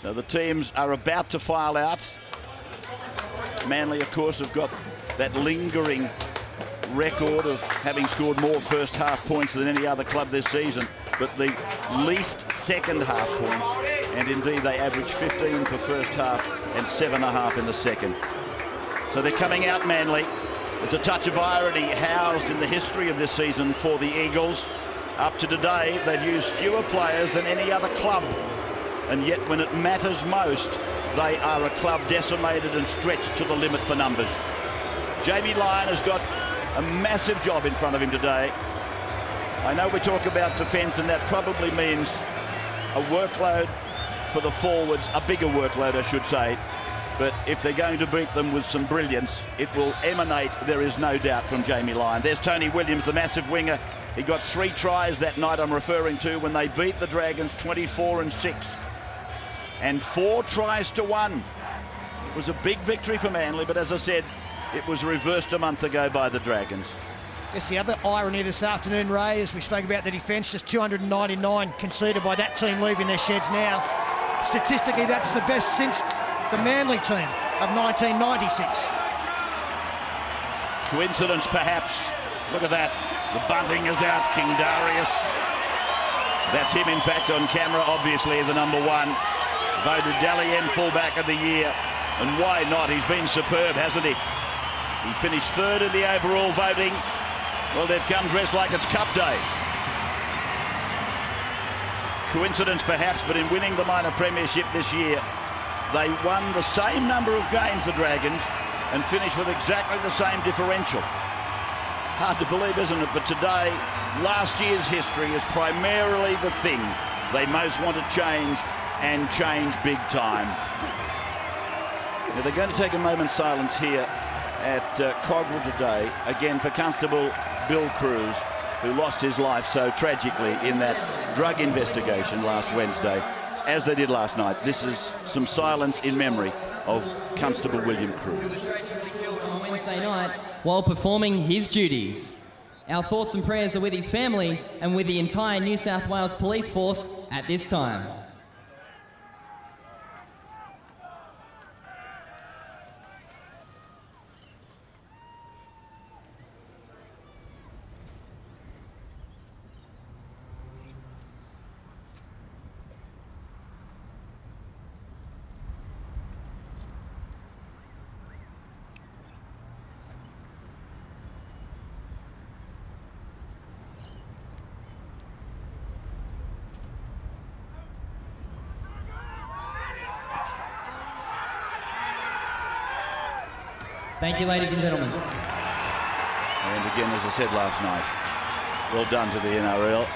So the teams are about to file out. Manly, of course, have got that lingering record of having scored more first half points than any other club this season, but the least second half points, and indeed they average 15 per first half and 7.5 in the second. So they're coming out, Manly. It's a touch of irony housed in the history of this season for the Eagles. Up to today, they've used fewer players than any other club, and yet when it matters most, they are a club decimated and stretched to the limit for numbers. Jamie Lyon has got a massive job in front of him today. I know we talk about defence, and that probably means a workload for the forwards, a bigger workload, I should say. But if they're going to beat them with some brilliance, it will emanate, there is no doubt, from Jamie Lyon. There's Tony Williams, the massive winger. He got 3 tries that night I'm referring to when they beat the Dragons 24-6. And 4 tries to 1. It was a big victory for Manly, but as I said, it was reversed a month ago by the Dragons. Just the other irony this afternoon, Ray, as we spoke about the defence, just 299 conceded by that team leaving their sheds now. Statistically, that's the best since the Manly team of 1996. Coincidence, perhaps. Look at that. The bunting is out, King Darius. That's him, in fact, on camera, obviously, the number 1. Voted Dally M fullback of the year. And why not? He's been superb, hasn't he? He finished 3rd in the overall voting. Well, they've come dressed like it's Cup Day. Coincidence, perhaps, but in winning the minor premiership this year, they won the same number of games, the Dragons, and finished with exactly the same differential. Hard to believe, isn't it? But today, last year's history is primarily the thing they most want to change, and change big time. Now, they're going to take a moment's silence here at Cogra today, again for Constable Bill Cruz, who lost his life so tragically in that drug investigation last Wednesday, as they did last night. This is some silence in memory of Constable William Cruz. On Wednesday night, while performing his duties. Our thoughts and prayers are with his family and with the entire New South Wales Police Force at this time. Thank you, ladies and gentlemen. And again, as I said last night, well done to the NRL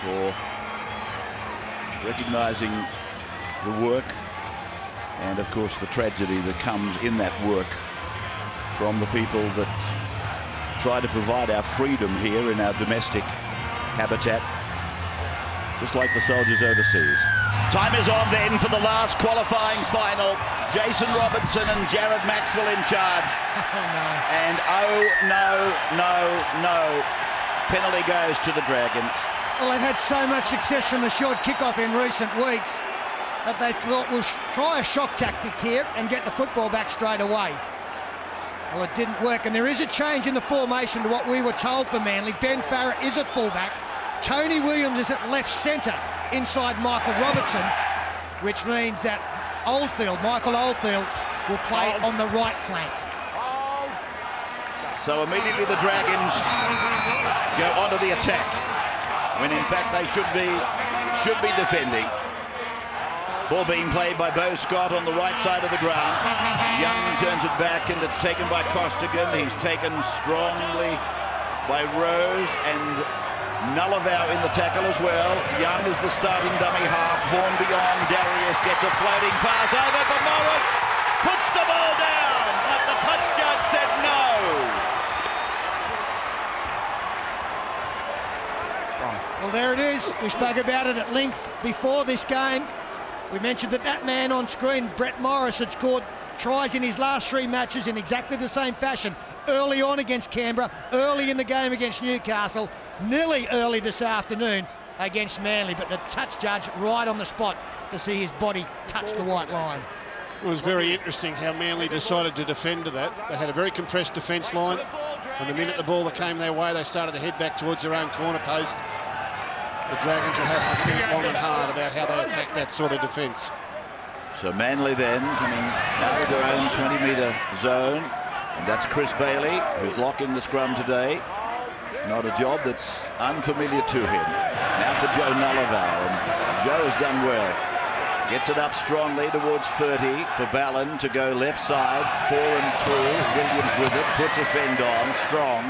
for recognising the work and, of course, the tragedy that comes in that work from the people that try to provide our freedom here in our domestic habitat, just like the soldiers overseas. Time is on then for the last qualifying final. Jason Robertson and Jared Maxwell in charge. Oh, no. And no. Penalty goes to the Dragons. Well, they've had so much success from the short kickoff in recent weeks that they thought we'll try a shock tactic here and get the football back straight away. Well, it didn't work, and there is a change in the formation to what we were told for Manly. Ben Farrett is at fullback. Tony Williams is at left centre inside Michael Robertson, which means that Michael Oldfield, will play on the right flank. So immediately the Dragons go onto the attack, when in fact they should be defending. Ball being played by Beau Scott on the right side of the ground. Young turns it back, and it's taken by Costigan. He's taken strongly by Rose, and Nullavau in the tackle as well. Young is the starting dummy half. Horn beyond. Darius gets a floating pass over for Morris. Puts the ball down, but the touch judge said no. Well, there it is. We spoke about it at length before this game. We mentioned that man on screen, Brett Morris, had scored tries in his last 3 matches in exactly the same fashion. Early on against Canberra, early in the game against Newcastle, nearly early this afternoon. against Manly, but the touch judge right on the spot to see his body touch the white line. It was very interesting how Manly decided to defend to that. They had a very compressed defence line, and the minute the ball that came their way, they started to head back towards their own corner post. The Dragons will have to think long and hard about how they attack that sort of defence. So Manly then coming out of their own 20-metre zone, and that's Chris Bailey, who's locking the scrum today. Not a job that's unfamiliar to him. Now for Joe Nullival, and Joe has done well. Gets it up strongly towards 30 for Ballon to go left side, 4 and through. Williams with it, puts a fend on, strong.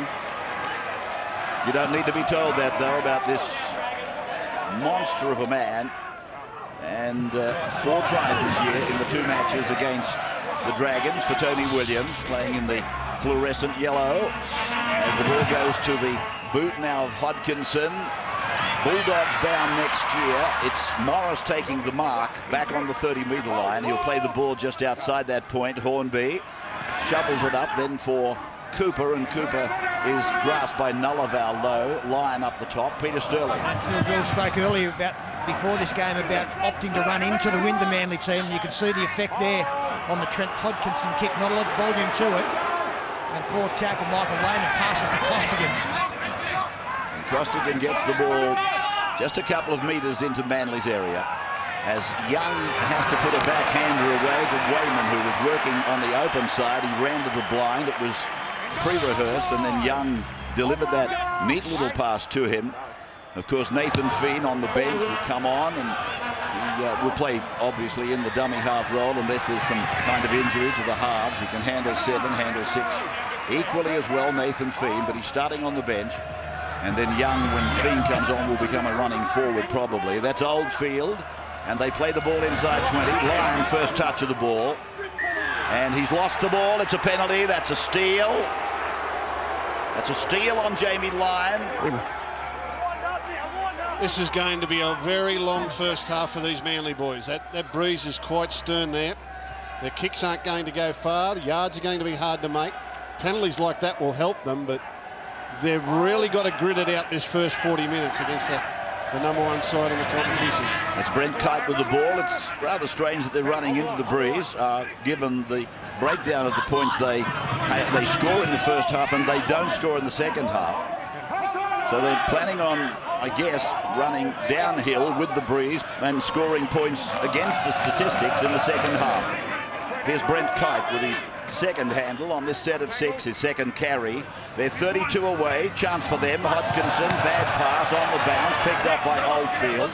You don't need to be told that, though, about this monster of a man. And 4 tries this year in the 2 matches against the Dragons for Tony Williams, playing in the fluorescent yellow. As the ball goes to the boot now of Hodkinson. Bulldogs bound next year. It's Morris taking the mark back on the 30-metre line. He'll play the ball just outside that point. Hornby shovels it up then for Cooper, and Cooper is grasped by Nullival low. Line up the top. Peter Sterling. Phil Gould spoke earlier before this game about opting to run into the wind, the Manly team. You can see the effect there on the Trent Hodkinson kick. Not a lot of volume to it. And 4th tackle, Michael Wayman passes to Costigan. Costigan gets the ball just a couple of metres into Manly's area as Young has to put a backhander away to Wayman, who was working on the open side. He ran to the blind. It was pre-rehearsed, and then Young delivered that neat little pass to him. Of course, Nathan Feen on the bench will come on, and he will play, obviously, in the dummy half role unless there's some kind of injury to the halves. He can handle 7, handle 6 equally as well, Nathan Feen, but he's starting on the bench. And then Young, when Feen comes on, will become a running forward probably. That's Oldfield, and they play the ball inside 20. Lyon first touch of the ball, and he's lost the ball. It's a penalty. That's a steal. That's a steal on Jamie Lyon. This is going to be a very long first half for these Manly boys. That breeze is quite stern there. Their kicks aren't going to go far. The yards are going to be hard to make. Penalties like that will help them, but they've really got to grit it out this first 40 minutes against the #1 side in the competition. It's Brent Kite with the ball. It's rather strange that they're running into the breeze, given the breakdown of the points they score in the first half and they don't score in the second half. So they're planning on, I guess, running downhill with the breeze and scoring points against the statistics in the second half. Here's Brent Kite with his second handle on this set of 6, his second carry. They're 32 away, chance for them. Hodkinson, bad pass on the bounce, picked up by Oldfield.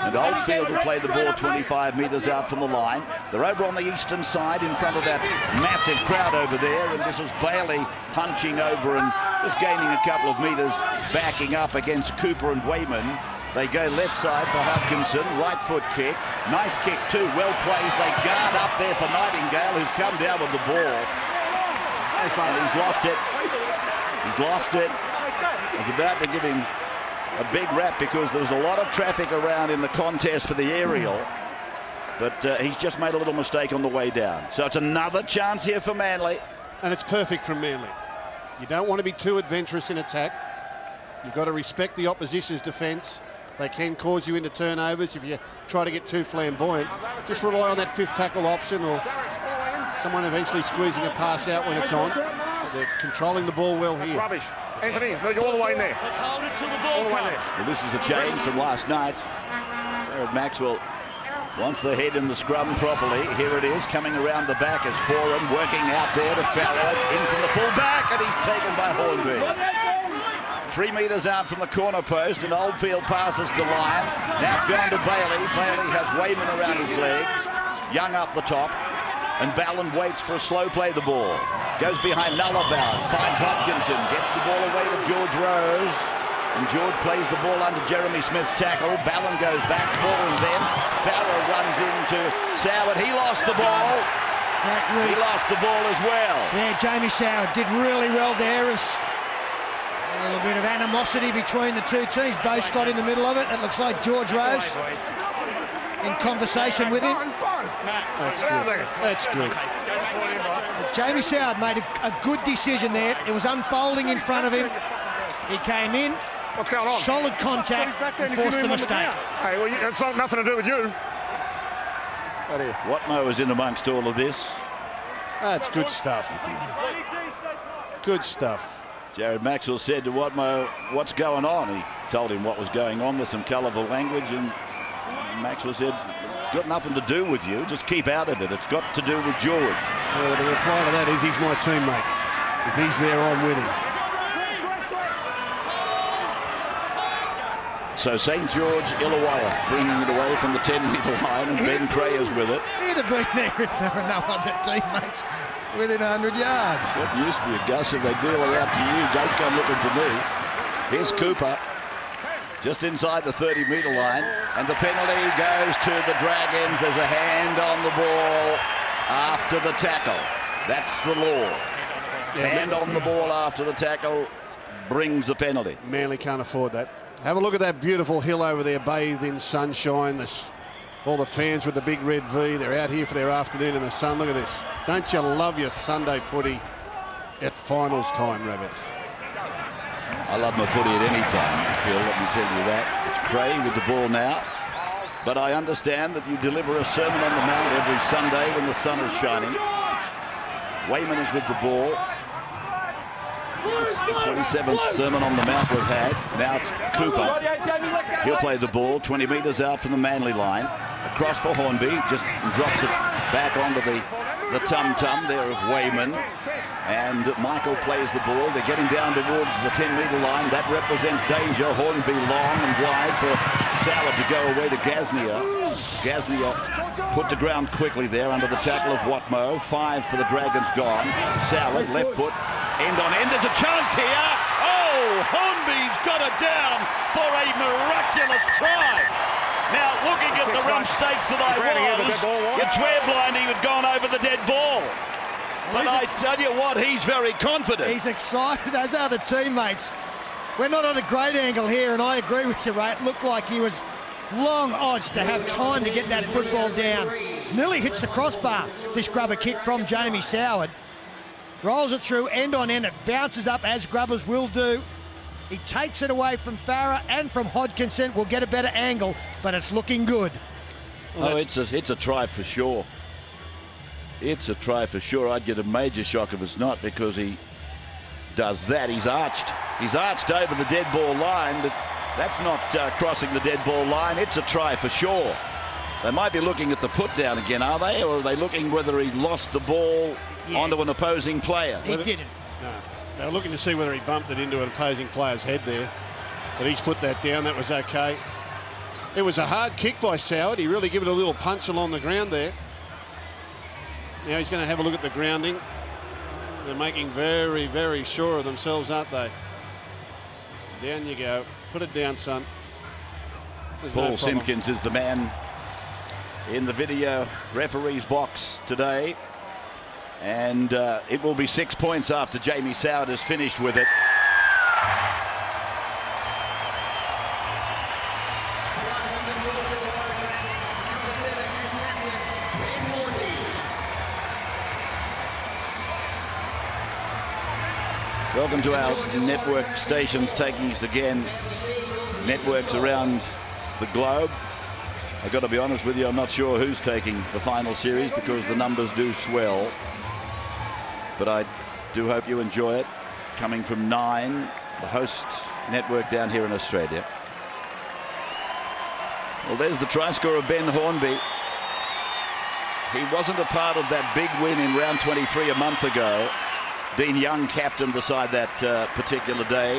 And Oldfield will play the ball 25 metres out from the line. They're over on the eastern side in front of that massive crowd over there, and this is Bailey hunching over and just gaining a couple of metres, backing up against Cooper and Wayman. They go left side for Hodkinson, right foot kick. Nice kick too, well placed. They guard up there for Nightingale, who's come down with the ball. And he's lost it. He's lost it. I was about to give him a big rap because there was a lot of traffic around in the contest for the aerial. But he's just made a little mistake on the way down. So it's another chance here for Manly. And it's perfect from Manly. You don't want to be too adventurous in attack. You've got to respect the opposition's defence. They can cause you into turnovers if you try to get too flamboyant. Just rely on that 5th tackle option or someone eventually squeezing a pass out when it's on. They're controlling the ball well here. Rubbish. Anthony, no, you're all the way in there. Let's hold it till the ball comes. Well, this is a change from last night. Jared Maxwell wants the head in the scrum properly. Here it is, coming around the back as Foran, working out there to Farrow, in from the full back, and he's taken by Hornby. 3 metres out from the corner post, and Oldfield passes to Lyon. Now it's gone to Bailey. Bailey has Wayman around his legs. Young up the top, and Ballon waits for a slow play the ball. Goes behind Nullival, finds Hodkinson, gets the ball away to George Rose, and George plays the ball under Jeremy Smith's tackle. Ballon goes back forward, and then Farrow runs into Soward. He lost the ball. He lost the ball as well. Yeah, Jamie Soward did really well there. A little bit of animosity between the two teams. Both got in the middle of it. It looks like George Rose in conversation with him. That's good. That's good. Jamie Soward made a good decision there. It was unfolding in front of him. He came in, What's going on? Solid contact and forced the mistake. Hey, well, it's not nothing to do with you. Watmo is in amongst all of this. That's good stuff. Good stuff. Jared Maxwell said to Watmo, "What's going on?" He told him what was going on with some colourful language, and Maxwell said, "It's got nothing to do with you. Just keep out of it. It's got to do with George." Well, the reply to that is he's my teammate. If he's there, I'm with him. So St George Illawarra bringing it away from the 10-metre line, and Ben Crayer's with it. He'd have been there if there were no other teammates within 100 yards. What news for you, Gus? If they deal it out to you, don't come looking for me. Here's Cooper, just inside the 30-metre line, and the penalty goes to the Dragons. There's a hand on the ball after the tackle. That's the law. Hand on the ball after the tackle brings the penalty. Manly can't afford that. Have a look at that beautiful hill over there, bathed in sunshine. All the fans with the big red V, they're out here for their afternoon in the sun. Look at this. Don't you love your Sunday footy at finals time, Rabbits? I love my footy at any time, Phil, let me tell you that. It's Cray with the ball now. But I understand that you deliver a Sermon on the Mount every Sunday when the sun is shining. Wayman is with the ball. The 27th Sermon on the Mount we've had. Now it's Cooper. He'll play the ball 20 metres out from the Manly line. Across for Hornby. Just drops it back onto the tum-tum there of Wayman. And Michael plays the ball. They're getting down towards the 10-metre line. That represents danger. Hornby long and wide for Salad to go away to Gaznia. Gaznia put to ground quickly there under the tackle of Watmo. 5 for the Dragons gone. Salad, left foot. End on end, there's a chance here. Oh, Hornby's got it down for a miraculous try. Now, looking at the rump stakes that I was, you swear blind he had gone over the dead ball. But I tell you what, he's very confident. He's excited, as are the teammates. We're not on a great angle here, and I agree with you, Ray. It looked like he was long odds to have time to get that football down. Nearly hits the crossbar, this grubber kick from Jamie Soward. Rolls it through end on end. It bounces up, as grubbers will do. He takes it away from Farah and from Hodkinson. We'll get a better angle, but it's looking good. Oh, it's a try for sure. It's a try for sure. I'd get a major shock if it's not, because he does that. He's arched over the dead ball line, but that's not crossing the dead ball line. It's a try for sure. They might be looking at the put down again, are they? Or are they looking whether he lost the ball onto an opposing player? He didn't. No. They were looking to see whether he bumped it into an opposing player's head there. But he's put that down. That was okay. It was a hard kick by Soward. He really gave it a little punch along the ground there. Now he's going to have a look at the grounding. They're making very, very sure of themselves, aren't they? Down you go. Put it down, son. There's Paul no problem. Simpkins is the man in the video referee's box today. And it will be 6 points after Jamie Soward has finished with it. Welcome to our network stations taking us again. Networks around the globe. I've got to be honest with you, I'm not sure who's taking the final series because the numbers do swell. But I do hope you enjoy it. Coming from 9, the host network down here in Australia. Well, there's the try scorer of Ben Hornby. He wasn't a part of that big win in round 23 a month ago. Dean Young captained the side that particular day.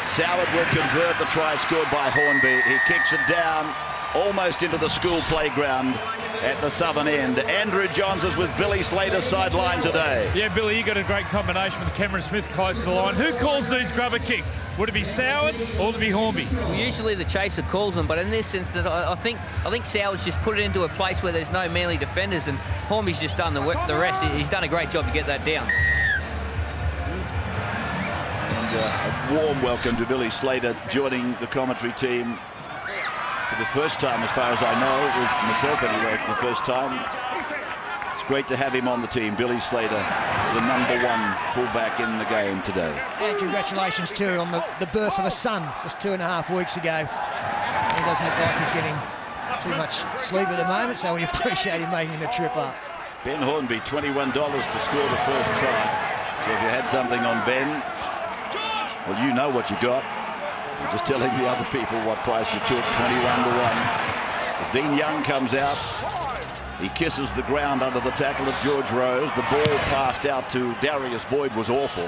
Soward will convert the try scored by Hornby. He kicks it down almost into the school playground at the southern end. Andrew Johns is with Billy Slater's sideline today. Yeah, Billy, you got a great combination with Cameron Smith close to the line. Who calls these grubber kicks? Would it be Soward or would it be Hornby? Well, usually the chaser calls them, but in this instance, I think Soward's just put it into a place where there's no Manly defenders, and Hornby's just done the rest. He's done a great job to get that down. And a warm welcome to Billy Slater joining the commentary team for the first time, as far as I know, with myself anyway. It's the first time It's great to have him on the team. Billy Slater, the #1 fullback in the game today. And congratulations too on the birth of a son just 2.5 weeks ago. He doesn't look like he's getting too much sleep at the moment, so we appreciate him making the trip up. Ben Hornby, $21 to score the first try. So if you had something on Ben, well, you know what you got. I'm just telling the other people what price you took, 21 to 1. As Dean Young comes out, he kisses the ground under the tackle of George Rose. The ball passed out to Darius Boyd was awful.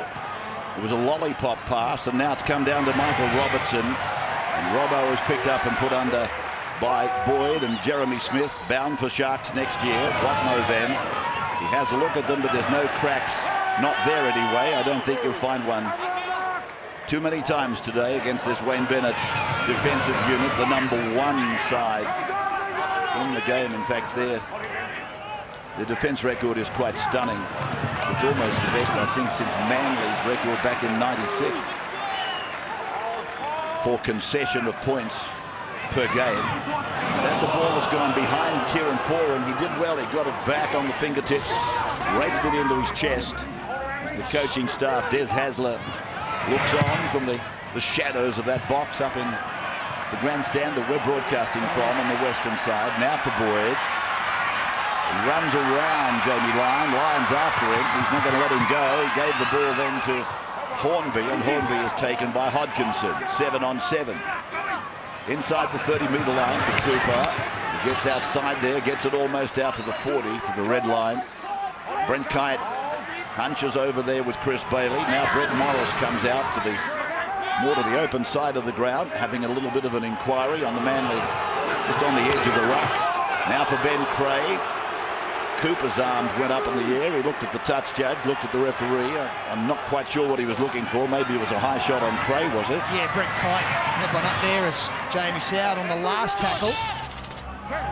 It was a lollipop pass, and now it's come down to Michael Robertson. And Robbo was picked up and put under by Boyd, and Jeremy Smith bound for Sharks next year. Watmo then. He has a look at them, but there's no cracks. Not there anyway. I don't think you'll find one too many times today against this Wayne Bennett defensive unit, the #1 side in the game. In fact, their defense record is quite stunning. It's almost the best, I think, since Manly's record back in '96 for concession of points per game. That's a ball that's gone behind Kieran Foran. He did well. He got it back on the fingertips, raked it into his chest. The coaching staff, Des Hasler, looks on from the shadows of that box up in the grandstand that we're broadcasting from on the western side. Now for Boyd. He runs around Jamie Lyon. Lyon's after him. He's not going to let him go. He gave the ball then to Hornby, and Hornby is taken by Hodkinson. 7-on-7. Inside the 30-metre line for Cooper. He gets outside there, gets it almost out to the 40, to the red line. Brent Kite hunches over there with Chris Bailey. Now Brett Morris comes out to more to the open side of the ground, having a little bit of an inquiry on the Manly, just on the edge of the ruck. Now for Ben Cray. Cooper's arms went up in the air. He looked at the touch judge, looked at the referee. I'm not quite sure what he was looking for. Maybe it was a high shot on Cray, was it? Yeah, Brett Kite had one up there as Jamie Soward on the last tackle.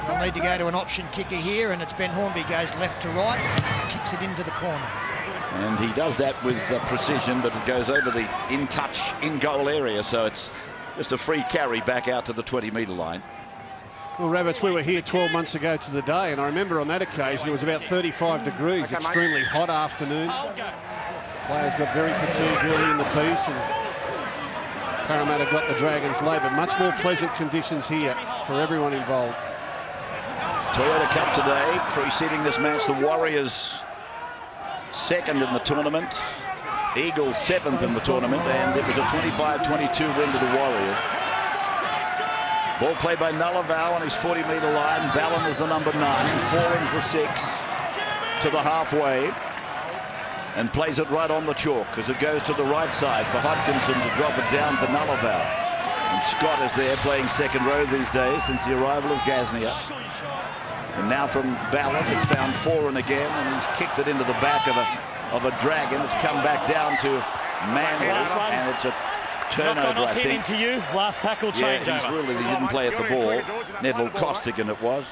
We'll need to go to an option kicker here, and it's Ben Hornby goes left to right, kicks it into the corner. And he does that with precision, but it goes over the in-touch, in-goal area, so it's just a free carry back out to the 20-metre line. Well, Rabbits, we were here 12 months ago to the day, and I remember on that occasion it was about 35 degrees, extremely hot afternoon. Players got very fatigued early in the piece, and Parramatta got the Dragons late, but much more pleasant conditions here for everyone involved. Toyota Cup today, preceding this match, the Warriors second in the tournament, Eagles 7th in the tournament, and it was a 25-22 win to the Warriors. Ball played by Nullival on his 40-metre line. Ballon is the #9, Foran's the 6 to the halfway, and plays it right on the chalk as it goes to the right side for Hodkinson to drop it down for Nullival. And Scott is there playing second row these days since the arrival of Gasnier. And now from Ballon, it's found Foran again, and he's kicked it into the back of a Dragon. It's come back down to Manly, and it's a turnover, I think. Into you. Last tackle change yeah, he didn't play at the ball. Neville Costigan it was.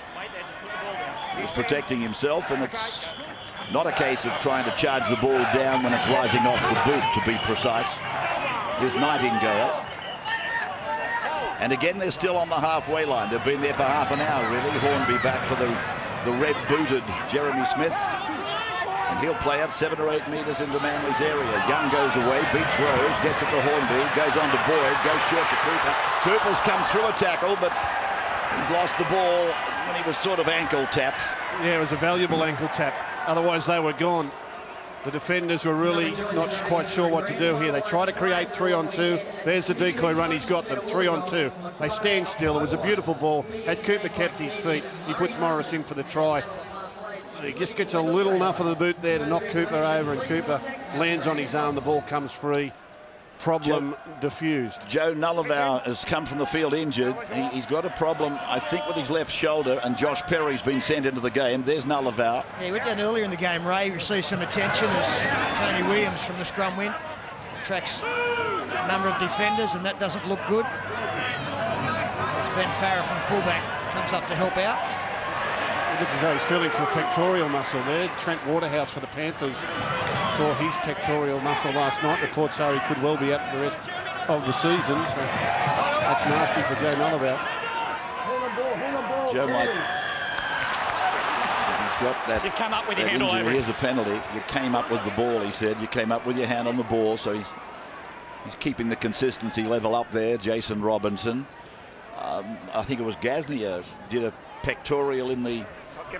He was protecting himself, and it's not a case of trying to charge the ball down when it's rising off the boot, to be precise. Here's Nightingale. And again, they're still on the halfway line. They've been there for half an hour, really. Hornby back for the red-booted Jeremy Smith. And he'll play up 7 or 8 metres into Manly's area. Young goes away, beats Rose, gets it to Hornby, goes on to Boyd, goes short to Cooper. Cooper's come through a tackle, but he's lost the ball when he was sort of ankle tapped. Yeah, it was a valuable ankle tap. Otherwise, they were gone. The defenders were really not quite sure what to do here. They try to create 3-on-2. There's the decoy run. He's got them. 3-on-2. They stand still. It was a beautiful ball. Had Cooper kept his feet, he puts Morris in for the try. He just gets a little enough of the boot there to knock Cooper over, and Cooper lands on his arm. The ball comes free. Problem diffused. Joe Nullival has come from the field injured. He's got a problem, I think, with his left shoulder, and Josh Perry's been sent into the game. There's Nullival. Yeah, he went down earlier in the game. Ray received some attention as Tony Williams from the scrum win tracks a number of defenders, and that doesn't look good. As Ben Farah from fullback comes up to help out. It looks as though he's feeling for a pectoral muscle there. Trent Waterhouse for the Panthers tore his pectoral muscle last night. Reports are he could well be out for the rest of the season. So that's nasty for Joe Nullival. Joe might, if he's got that. You've come up with your that hand all injury. over it. Here's a penalty. You came up with the ball, he said. You came up with your hand on the ball, so he's keeping the consistency level up there, Jason Robinson. I think it was Gasnier did a pectoral in the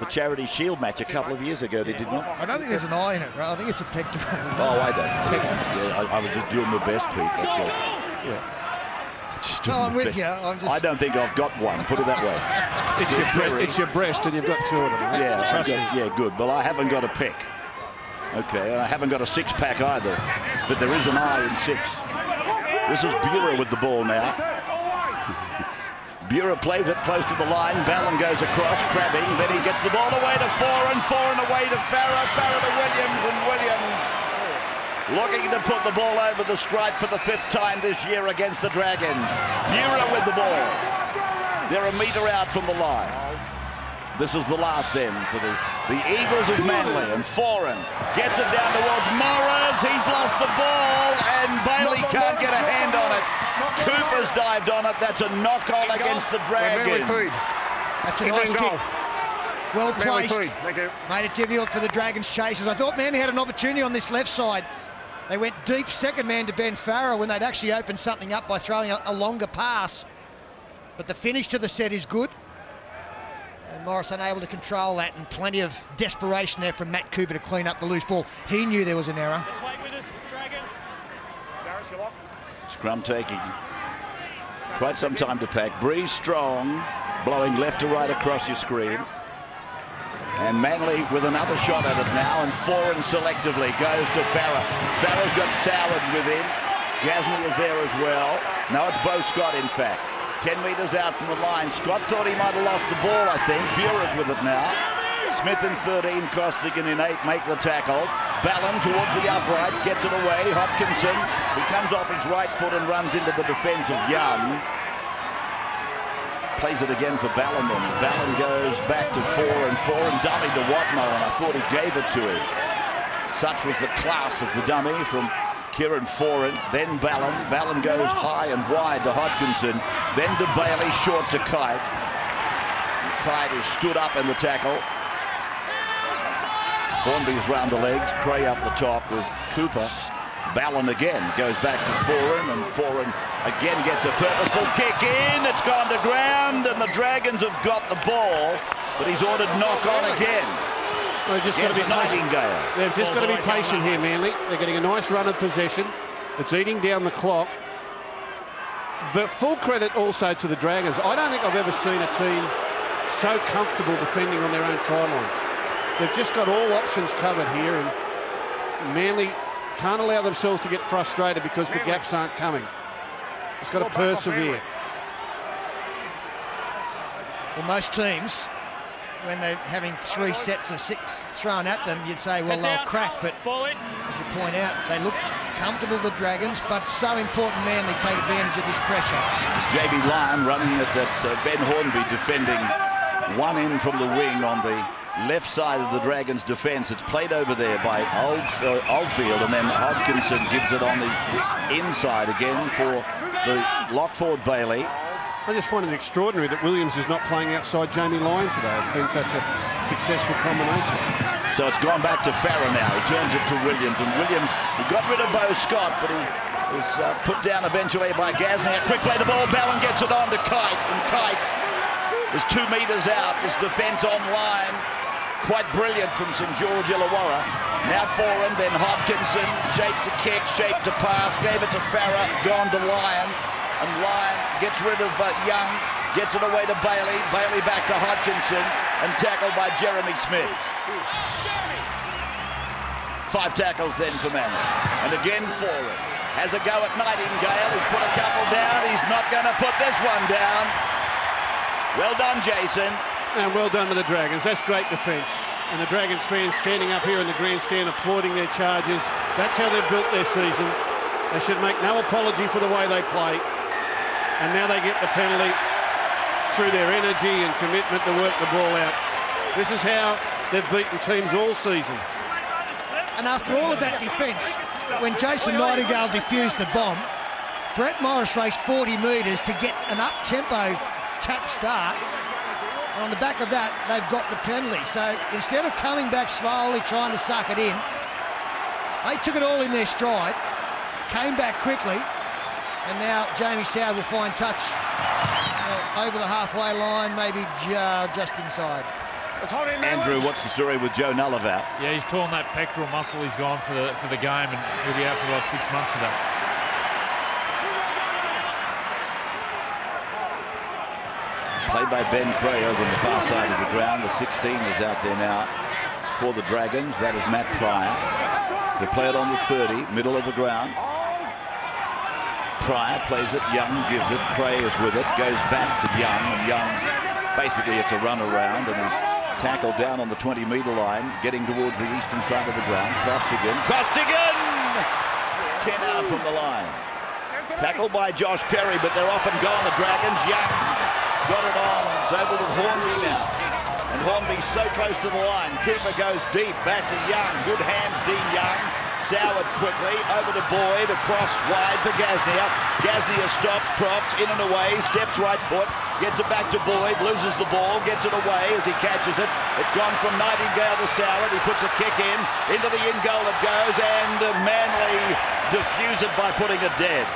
Charity Shield match a couple of years ago. They did not. I don't think there's an eye in it, right? I think it's a pectoral. Oh, I don't. Yeah, I was just doing my best, Pete. That's all. Yeah. Just No, doing I'm my with best. you. I don't think I've got one. Put it that way. It's your breast, and you've got two of them. Right? Yeah, good. Well, I haven't got a peck. Okay, I haven't got a six-pack either. But there is an eye in 6. This is Bureau with the ball now. Bureau plays it close to the line. Ballon goes across, crabbing. Then he gets the ball away to Foran. Foran away to Farah. Farah to Williams, and Williams looking to put the ball over the stripe for the 5th time this year against the Dragons. Bureau with the ball. They're a metre out from the line. This is the last then for the Eagles of Manly, and Foran gets it down towards Morris. He's lost the ball, and Bailey can't get a hand on it. Cooper's dived on it. That's a knock-on against the Dragons. That's a nice kick. Well placed. Thank you. Made it difficult for the Dragons chasers. I thought Manly had an opportunity on this left side. They went deep second man to Ben Farah when they'd actually opened something up by throwing a longer pass. But the finish to the set is good. And Morris unable to control that, and plenty of desperation there from Matt Cooper to clean up the loose ball. He knew there was an error. Just wait with us, Dragons. Gareth, you lock. Scrum taking quite some time to pack. Breeze strong, blowing left to right across your screen. And Manly with another shot at it now, and Foran selectively goes to Farah. Farah's got Soward with him. Gasney is there as well. No, it's Bo Scott, in fact. 10 metres out from the line. Scott thought he might have lost the ball, I think. Bureau's with it now. Smith in 13, Costigan in 8 make the tackle. Ballon towards the uprights, gets it away. Hopkinson, he comes off his right foot and runs into the defence of Young. Plays it again for Ballon then. Ballon goes back to Foran dummy to Watmo, and I thought he gave it to him. Such was the class of the dummy from Kieran Foran. Then Ballon. Ballon goes high and wide to Hodkinson. Then to Bailey, short to Kite. And Kite is stood up in the tackle. Hornby's round the legs. Cray up the top with Cooper. Ballon again goes back to Foran, and Foran again gets a purposeful kick in. It's gone to ground, and the Dragons have got the ball, but he's ordered knock on again. They've just got to be patient. They've just got to be patient here, Manly. They're getting a nice run of possession. It's eating down the clock. But full credit also to the Dragons. I don't think I've ever seen a team so comfortable defending on their own try line. They've just got all options covered here, and Manly can't allow themselves to get frustrated because the gaps aren't coming. Just got to persevere. Well, most teams, when they're having 3 sets of 6 thrown at them, you'd say, well, they'll crack, but as you point out, they look comfortable, the Dragons, but so important Manly take advantage of this pressure. It's JB Lyon running at that Ben Hornby defending one in from the wing on the left side of the Dragons' defence. It's played over there by Oldfield, and then Hodkinson gives it on the inside again for the Lockford Bailey. I just find it extraordinary that Williams is not playing outside Jamie Lyon today. It's been such a successful combination. So it's gone back to Farah now. He turns it to Williams, and Williams, he got rid of Bo Scott, but he was put down eventually by Gasney. A quick play, the ball, Ballon gets it on to Kite, and Kite is 2 metres out. This defence online, quite brilliant from St George Illawarra. Now Foran, then Hodkinson, shape to kick, shape to pass, gave it to Farah, gone to Lyon, and Lyon gets rid of Young, gets it away to Bailey, Bailey back to Hodkinson, and tackled by Jeremy Smith. 5 tackles then for Manly. And again Foran has a go at Nightingale. He's put a couple down. He's not going to put this one down. Well done, Jason. And well done to the Dragons. That's great defence. And the Dragons fans standing up here in the grandstand applauding their charges. That's how they've built their season. They should make no apology for the way they play. And now they get the penalty through their energy and commitment to work the ball out. This is how they've beaten teams all season. And after all of that defence, when Jason Nightingale defused the bomb, Brett Morris raced 40 metres to get an up-tempo tap start. And on the back of that, they've got the penalty. So instead of coming back slowly, trying to suck it in, they took it all in their stride, came back quickly, and now Jamie Soward will find touch over the halfway line, maybe just inside. Andrew, what's the story with Joe Nullivat? Yeah, he's torn that pectoral muscle. He's gone for the game, and he'll be out for about 6 months for that. Played by Ben Gray over on the far side of the ground. The 16 is out there now for the Dragons. That is Matt Pryor. They play it on the 30, middle of the ground. Pryor plays it, Young gives it, Cray is with it, goes back to Young, and Young, basically it's a run around, and he's tackled down on the 20-metre line, getting towards the eastern side of the ground. Costigan! 10 out from the line. Tackled by Josh Perry, but they're often gone, the Dragons. Young got it on. It's over with Hornby now. And Hornby's so close to the line. Cooper goes deep, back to Young. Good hands, Dean Young. Soward quickly, over to Boyd, across wide for Gasnier. Gasnier stops, props, in and away, steps right foot, gets it back to Boyd, loses the ball, gets it away as he catches it. It's gone from Nightingale to Soward. He puts a kick in, into the in-goal it goes, and Manly defuse it by putting it dead.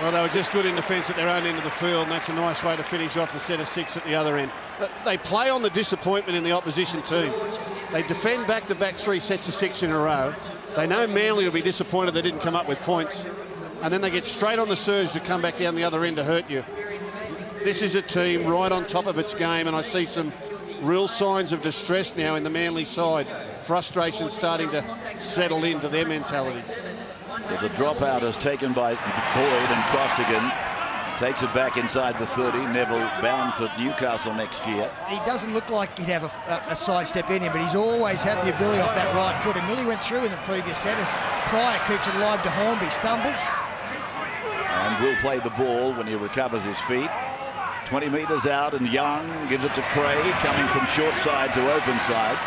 Well, they were just good in defence at their own end of the field, and that's a nice way to finish off the set of 6 at the other end. They play on the disappointment in the opposition team. They defend back-to-back 3 sets of 6 in a row. They know Manly will be disappointed they didn't come up with points, and then they get straight on the surge to come back down the other end to hurt you. This is a team right on top of its game, and I see some real signs of distress now in the Manly side. Frustration starting to settle into their mentality. So the dropout is taken by Boyd, and Costigan takes it back inside the 30. Neville bound for Newcastle next year. He doesn't look like he'd have a sidestep in him, but he's always had the ability off that right foot, and really went through in the previous set as Pryor keeps it alive to Hornby. Stumbles. And will play the ball when he recovers his feet. 20 metres out, and Young gives it to Cray, coming from short side to open side.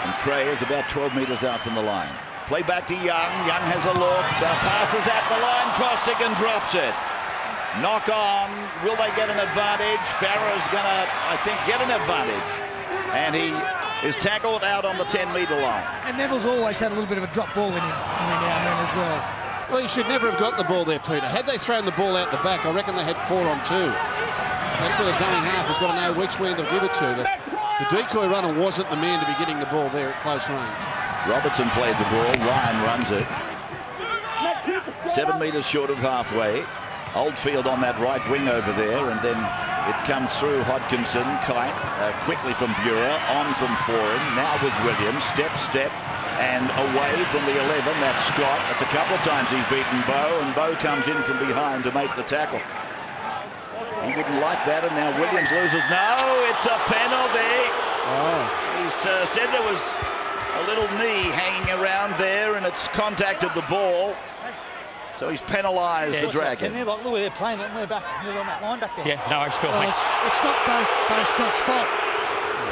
And Cray is about 12 metres out from the line. Play back to Young. Young has a look. Passes at the line. Costigan drops it. Knock on. Will they get an advantage? Farrah's going to, I think, get an advantage. And he is tackled out on the 10-metre line. And Neville's always had a little bit of a drop ball in him every now and then as well. Well, he should never have got the ball there, Peter. Had they thrown the ball out the back, I reckon they had 4 on 2. That's where the dummy half has got to know which man to give it to. The decoy runner wasn't the man to be getting the ball there at close range. Robertson played the ball. Ryan runs it. 7 metres short of halfway. Oldfield on that right wing over there, and then it comes through Hodkinson, Kite, quickly from Burer, on from Foran, now with Williams, step, and away from the 11, that's Scott. That's a couple of times he's beaten Bowe, and Bowe comes in from behind to make the tackle. He wouldn't like that, and now Williams loses. No, it's a penalty. Oh. He's said there was a little knee hanging around there, and it's contacted the ball. So he's penalised the Dragon. Look where they're playing, we're back on that line back there. Yeah, no, it's cool. Well, it's not both Scott's fault.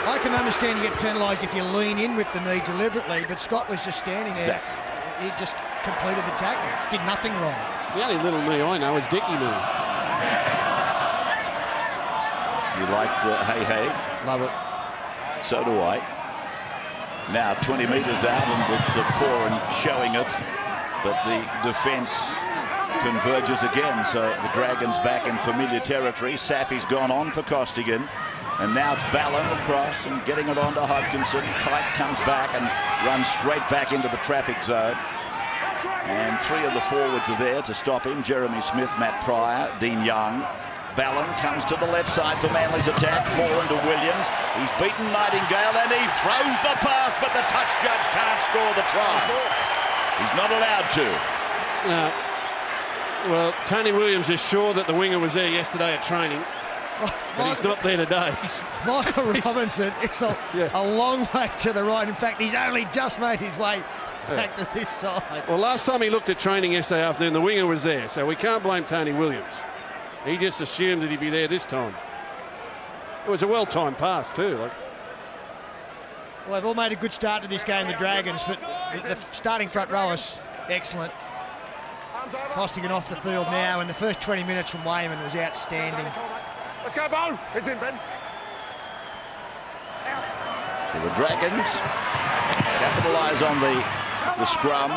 I can understand you get penalised if you lean in with the knee deliberately, but Scott was just standing there. Exactly. He just completed the tackle. Did nothing wrong. The only little knee I know is Dickie knee. You liked Hey? Love it. So do I. Now 20 metres out, and it's a 4 and showing it, but the defence converges again. So the Dragons back in familiar territory. Saffy's gone on for Costigan, and now it's Ballon across and getting it on to Hodkinson. Kite comes back and runs straight back into the traffic zone. And 3 of the forwards are there to stop him. Jeremy Smith, Matt Pryor, Dean Young. Ballon comes to the left side for Manly's attack. Foran to Williams. He's beaten Nightingale, and he throws the pass, but the touch judge can't score the try. He's not allowed to. Well, Tony Williams is sure that the winger was there yesterday at training, but he's not there today. Michael Robinson is a long way to the right. In fact, he's only just made his way back to this side. Well, last time he looked at training yesterday afternoon, the winger was there, so we can't blame Tony Williams. He just assumed that he'd be there this time. It was a well-timed pass too. Well, they've all made a good start to this game, the Dragons, but the starting front rowers, excellent. Costigan off the field now, and the first 20 minutes from Wayman was outstanding. Let's go, Bo. It's in, Ben. So the Dragons capitalise on the scrum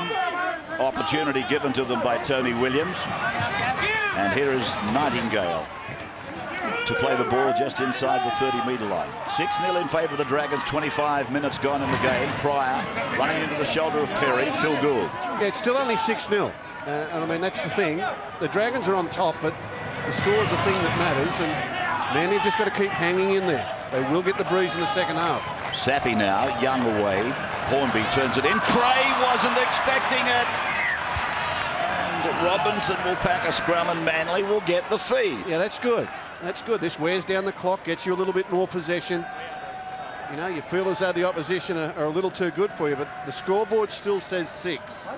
opportunity given to them by Tony Williams. And here is Nightingale to play the ball just inside the 30-metre line. 6-0 in favour of the Dragons, 25 minutes gone in the game. Pryor running into the shoulder of Perry, Phil Gould. Yeah, it's still only 6-0. And I mean, that's the thing. The Dragons are on top, but the score's the thing that matters. And Manly have just got to keep hanging in there. They will get the breeze in the second half. Saffy now, Young away. Hornby turns it in. Cray wasn't expecting it. And Robinson will pack a scrum and Manly will get the feed. Yeah, that's good. That's good. This wears down the clock, gets you a little bit more possession. You know, you feel as though the opposition are a little too good for you, but the scoreboard still says 6.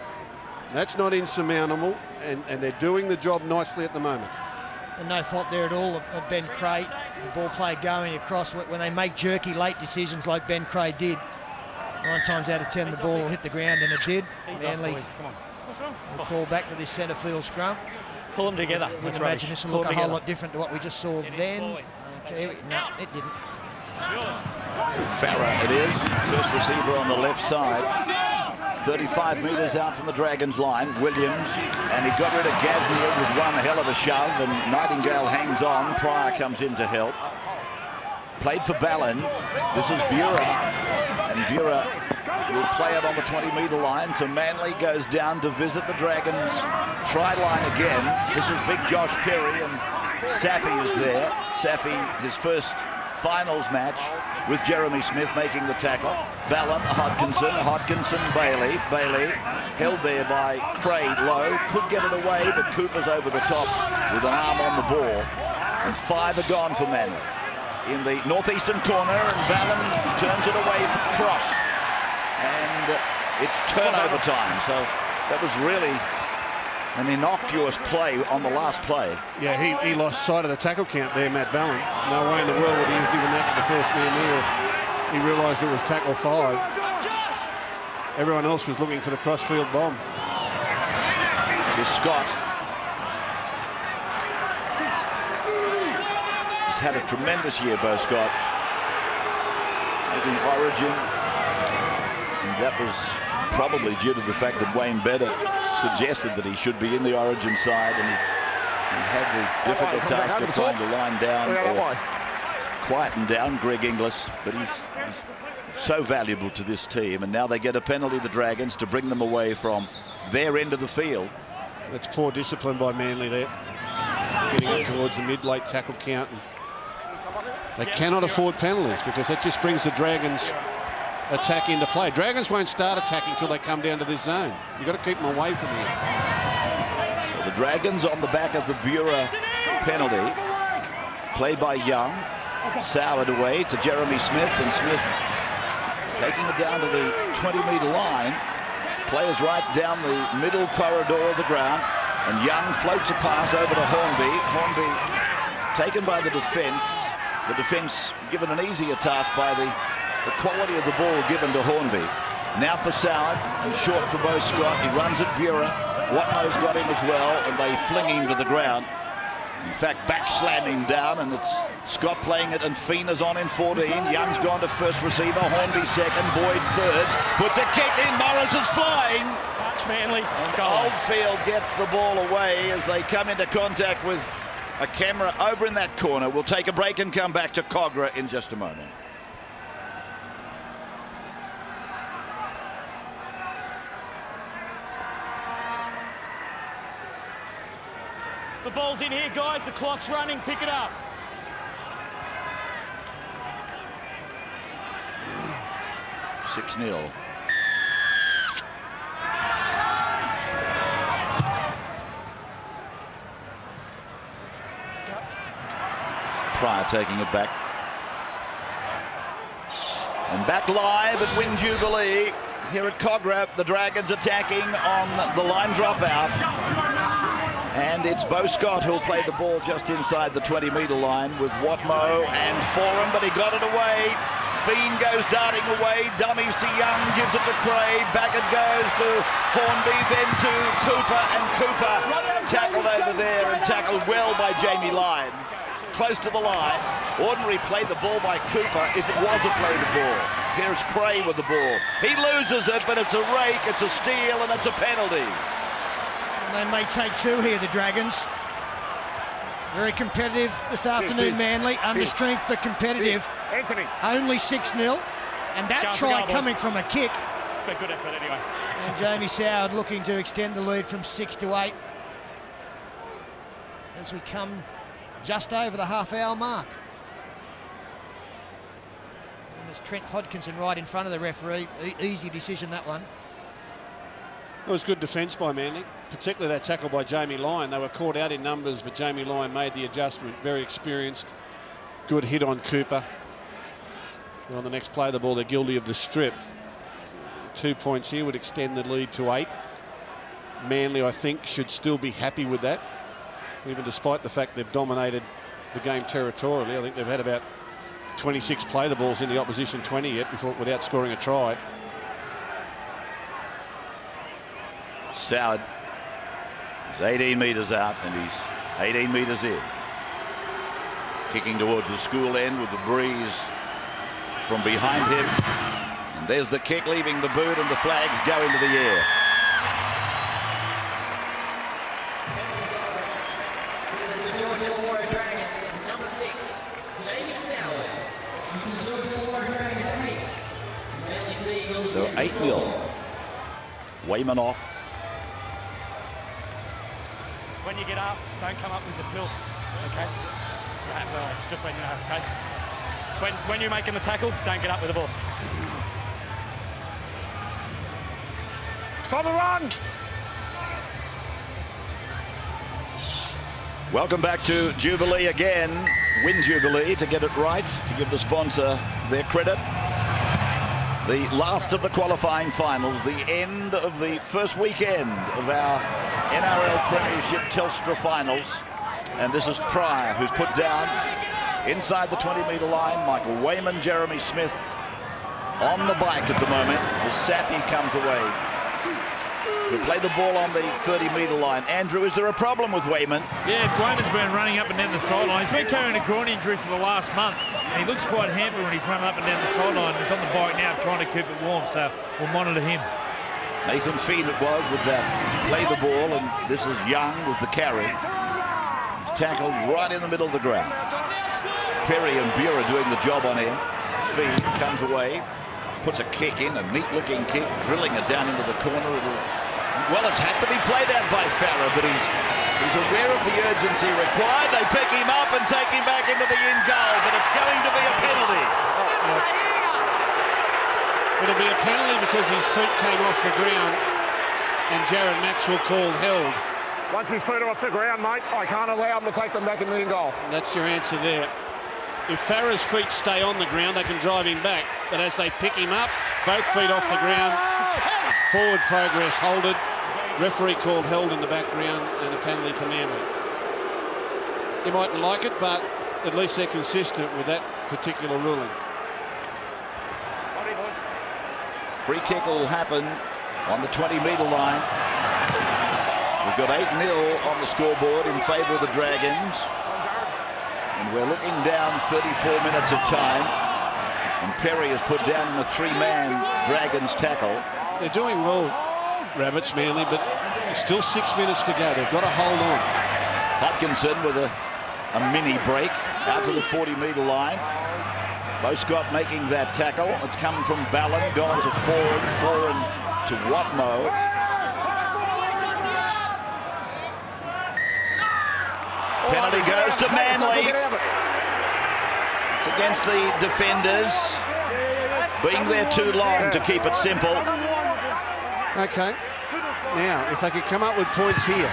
That's not insurmountable, and they're doing the job nicely at the moment. And no fault there at all of Ben Cray, the ball play going across. When they make jerky late decisions like Ben Cray did, 9 times out of 10 the ball will hit the ground, and it did. Manly will call back to this centre field scrum. Pull them together. I would imagine this will look a whole lot different to what we just saw then. Okay, no, it didn't. Farah it is, first receiver on the left side. 35 metres out from the Dragons line, Williams, and he got rid of Gasnier with one hell of a shove, and Nightingale hangs on. Pryor comes in to help. Played for Ballin. This is Bura, and Bura will play it on the 20-metre line, so Manly goes down to visit the Dragons try line again. This is big Josh Perry, and Saffy is there. Saffy, his first finals match with Jeremy Smith making the tackle. Ballin, Hodkinson, Bailey held there by Craig low, could get it away, but Cooper's over the top with an arm on the ball, and 5 are gone for Manly. In the northeastern corner, and Ballin turns it away for Cross, and it's turnover time, so that was really an innocuous play on the last play. Yeah, he lost sight of the tackle count there, Matt Ballin. No way in the world would he have given that to the first man there if he realised it was tackle 5. Everyone else was looking for the crossfield bomb. Here's Scott. He's had a tremendous year, Bo Scott. Making Origin, and that was probably due to the fact that Wayne Bennett suggested that he should be in the Origin side, and he had the difficult task of trying to line down or quieten down Greg Inglis, but he's so valuable to this team, and now they get a penalty, the Dragons, to bring them away from their end of the field. That's poor discipline by Manly there, getting up towards the mid-late tackle count. And they cannot afford penalties because that just brings the Dragons attack into play. Dragons won't start attacking until they come down to this zone. You've got to keep them away from here. So the Dragons on the back of the Bura penalty, played by Young, soured away to Jeremy Smith, and Smith taking it down to the 20-metre line. Players right down the middle corridor of the ground, and Young floats a pass over to Hornby. Hornby taken by the defence. The defence given an easier task by the quality of the ball given to Hornby. Now for Soward, and short for Bo Scott. He runs at Bura. Watmo's got him as well, and they fling him to the ground. In fact, back slamming down, and it's Scott playing it, and Fina's on in 14. Young's gone to first receiver. Hornby second. Boyd third. Puts a kick in. Morris is flying. Touch Manly. And Oldfield gets the ball away as they come into contact with a camera over in that corner. We'll take a break and come back to Cogra in just a moment. The ball's in here, guys. The clock's running. Pick it up. Six 0. Pryor taking it back. And back live at Win Jubilee here at Cogra. The Dragons attacking on the line dropout. And it's Bo Scott who'll play the ball just inside the 20-metre line with Watmo and Forum, but he got it away. Fiend goes darting away, dummies to Young, gives it to Cray, back it goes to Hornby, then to Cooper, and Cooper tackled over there and tackled well by Jamie Lyon. close to the line. Ordinary play the ball by Cooper if it was a play the ball. Here's Cray with the ball. He loses it, but it's a rake, it's a steal, and it's a penalty. And they may take two here, the Dragons. Very competitive this afternoon, Manly. Under strength, but competitive. Anthony. Only 6-0. And that try coming from a kick. But good effort anyway. And Jamie Soward looking to extend the lead from 6 to 8. As we come just over the half-hour mark. And there's Trent Hodkinson right in front of the referee. Easy decision, that one. It was good defence by Manly, particularly that tackle by Jamie Lyon. They were caught out in numbers, but Jamie Lyon made the adjustment. Very experienced. Good hit on Cooper. And on the next play of the ball, they're guilty of the strip. 2 points here would extend the lead to 8. Manly, I think, should still be happy with that, even despite the fact they've dominated the game territorially. I think they've had about 26 play the balls in the opposition 20 yet without scoring a try. Soward is 18 metres out and he's 18 metres in. Kicking towards the school end with the breeze from behind him. And there's the kick leaving the boot and the flags go into the air. So 8-0. Wayman off. When you get up, don't come up with the pill, okay? Just letting you know, okay? When you're making the tackle, don't get up with the ball. Time to run! Welcome back to Jubilee again. Win Jubilee to get it right, to give the sponsor their credit. The last of the qualifying finals, the end of the first weekend of our NRL Premiership Telstra finals. And this is Pryor, who's put down inside the 20-metre line. Michael Wayman, Jeremy Smith on the bike at the moment. The Safi comes away. We play the ball on the 30-metre line. Andrew, is there a problem with Wayman? Yeah, Wayman's been running up and down the sideline. He's been carrying a groin injury for the last month, and he looks quite hampered when he's running up and down the sideline. He's on the bike now trying to keep it warm, so we'll monitor him. Nathan Feen it was with that play the ball, and this is Young with the carry. He's tackled right in the middle of the ground. Perry and Buren doing the job on him. Feen comes away, puts a kick in, a neat-looking kick, drilling it down into the corner. Well, it's had to be played out by Farah, but he's aware of the urgency required. They pick him up and take him back into the in goal, but it's going to be a penalty. It'll be a penalty because his feet came off the ground and Jared Maxwell called held. Once his feet are off the ground, mate, I can't allow him to take them back in the in goal. And that's your answer there. If Farah's feet stay on the ground, they can drive him back. But as they pick him up, both feet off the ground, forward progress holded. Referee called held in the background and a penalty to Manly. You mightn't like it, but at least they're consistent with that particular ruling. Free kick will happen on the 20-metre line. We've got 8-0 on the scoreboard in favour of the Dragons. And we're looking down 34 minutes of time. And Perry is put down in a 3-man Dragons tackle. They're doing well, Rabbits, Manly, but there's still 6 minutes to go. They've got to hold on. Hodkinson with a mini break out to the 40-metre line. Bo Scott making that tackle. It's come from Ballon, gone to Foran to Watmo. Penalty goes to Manly. It's against the defenders being there too long to keep it simple. Okay. Now, if they could come up with points here,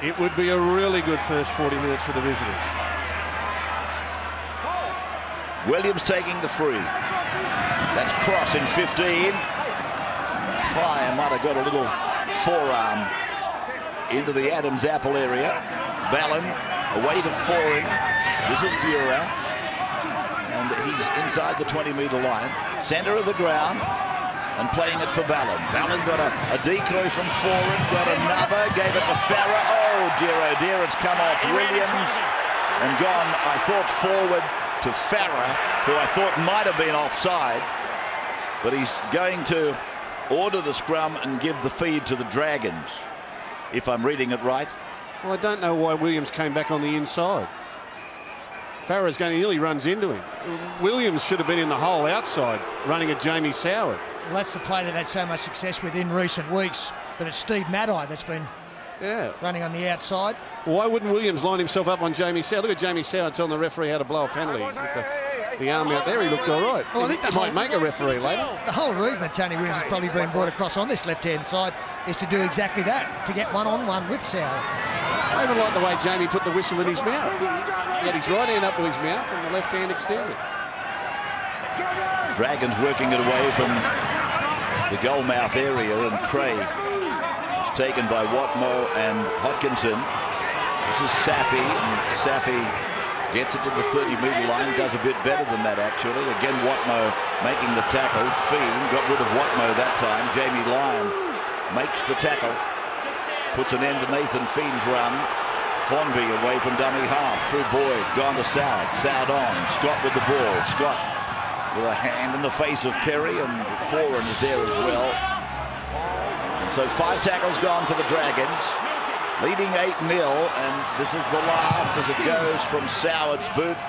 it would be a really good first 40 minutes for the visitors. Williams taking the free. That's Cross in 15. Pryor might have got a little forearm into the Adams apple area. Ballon away to Foran. This is Buren. And he's inside the 20-metre line. Centre of the ground. And playing it for Ballon. Ballon got a decoy from Foran, got another, gave it to Farah. Oh dear, it's come off Williams. and gone, I thought, forward to Farah, who I thought might have been offside, but he's going to order the scrum and give the feed to the Dragons, if I'm reading it right. Well, I don't know why Williams came back on the inside. Farah's going, he nearly runs into him. Williams should have been in the hole outside, running at Jamie Soward. Well, that's the play that had so much success with in recent weeks, but it's Steve Maddie that's been running on the outside. Why wouldn't Williams line himself up on Jamie Soward? Look at Jamie Soward telling the referee how to blow a penalty. With the arm out there, he looked all right. Well, I think he might make a referee later. The whole reason that Tony Williams has probably been brought across on this left-hand side is to do exactly that, to get one-on-one with Soward. I even like the way Jamie put the whistle in his mouth. He had his right hand up to his mouth and the left hand extended. Dragons working it away from the goal mouth area, and Craig is taken by Watmo and Hodkinson. This is Safi, and Safi gets it to the 30-metre line, does a bit better than that actually. Again, Watmo making the tackle. Fiend got rid of Watmo that time. Jamie Lyon makes the tackle, puts an end to Nathan Fiend's run. Hornby away from dummy half, through Boyd, gone to Soward. Soward on, Scott with the ball. Scott with a hand in the face of Perry, and Foran is there as well. And so 5 tackles gone for the Dragons, leading 8-0, and this is the last as it goes from Soward's boot.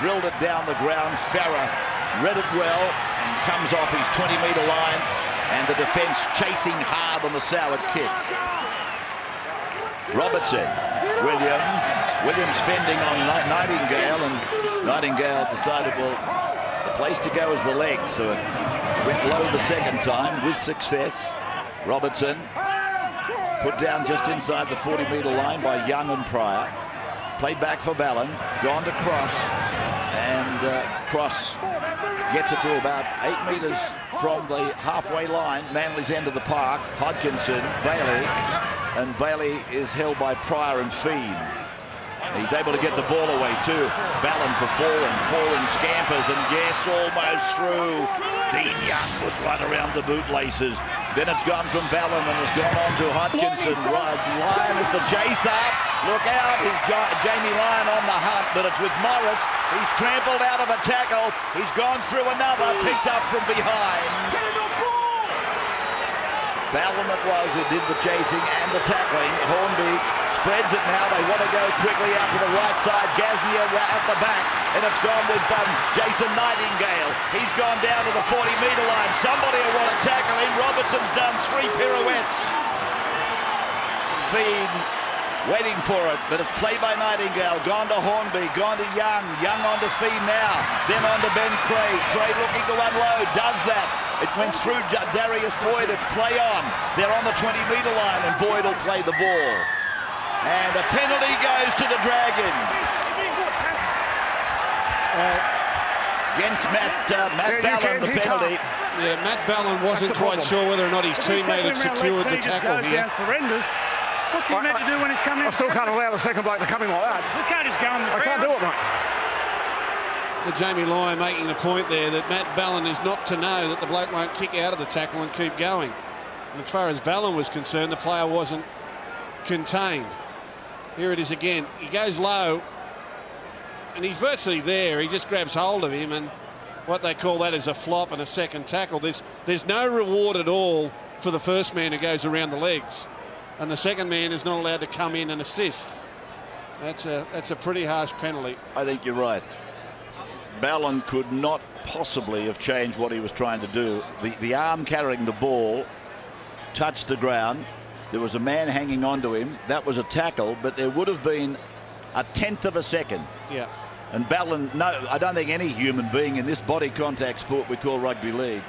Drilled it down the ground. Farah read it well and comes off his 20-metre line, and the defence chasing hard on the Soward kick. Robertson, Williams fending on Nightingale, and Nightingale decided, well, the place to go is the legs, so it went low the second time with success. Robertson put down just inside the 40-metre line by Young and Pryor. Played back for Ballon, gone to Cross, and Cross gets it to about 8 metres from the halfway line, Manly's end of the park. Hodkinson, Bailey, and Bailey is held by Pryor and Fiend. He's able to get the ball away too. Ballon for Foran scampers and gets almost through. Dean Young was right around the bootlaces. Then it's gone from Ballon and it's gone on to Hodkinson. Lyon is the chase up. Look out, Jamie Lyon on the hunt, but it's with Morris. He's trampled out of a tackle. He's gone through another, picked up from behind. Ballon it was who did the chasing and the tackling. Hornby spreads it now. They want to go quickly out to the right side. Gasnier at the back, and it's gone with Jason Nightingale. He's gone down to the 40-metre line. Somebody will want to tackle him. Robertson's done 3 pirouettes. Feed waiting for it, but it's played by Nightingale. Gone to Hornby, gone to Young. Young on to Feed now. Then on to Ben Craig. Craig looking to unload. Does that. It went through Darius Boyd. It's play on. They're on the 20-metre line, and Boyd will play the ball. And a penalty goes to the Dragons. Against Matt Ballon, the penalty. Yeah, Matt Ballon wasn't quite sure whether or not his teammate had secured the tackle here. What's he meant to do when he's coming? I still can't allow the second bloke to come in like that. We can't just go on the ground. I can't do it, mate. Jamie Lyon making the point there that Matt Ballon is not to know that the bloke won't kick out of the tackle and keep going. And as far as Ballon was concerned, the player wasn't contained. Here it is again. He goes low, and he's virtually there. He just grabs hold of him, and what they call that is a flop and a second tackle. There's no reward at all for the first man who goes around the legs, and the second man is not allowed to come in and assist. That's a pretty harsh penalty. I think you're right. Ballon could not possibly have changed what he was trying to do. The arm carrying the ball touched the ground. There was a man hanging onto him. That was a tackle, but there would have been a 1/10 of a second. Yeah. And Ballon, no, I don't think any human being in this body contact sport we call rugby league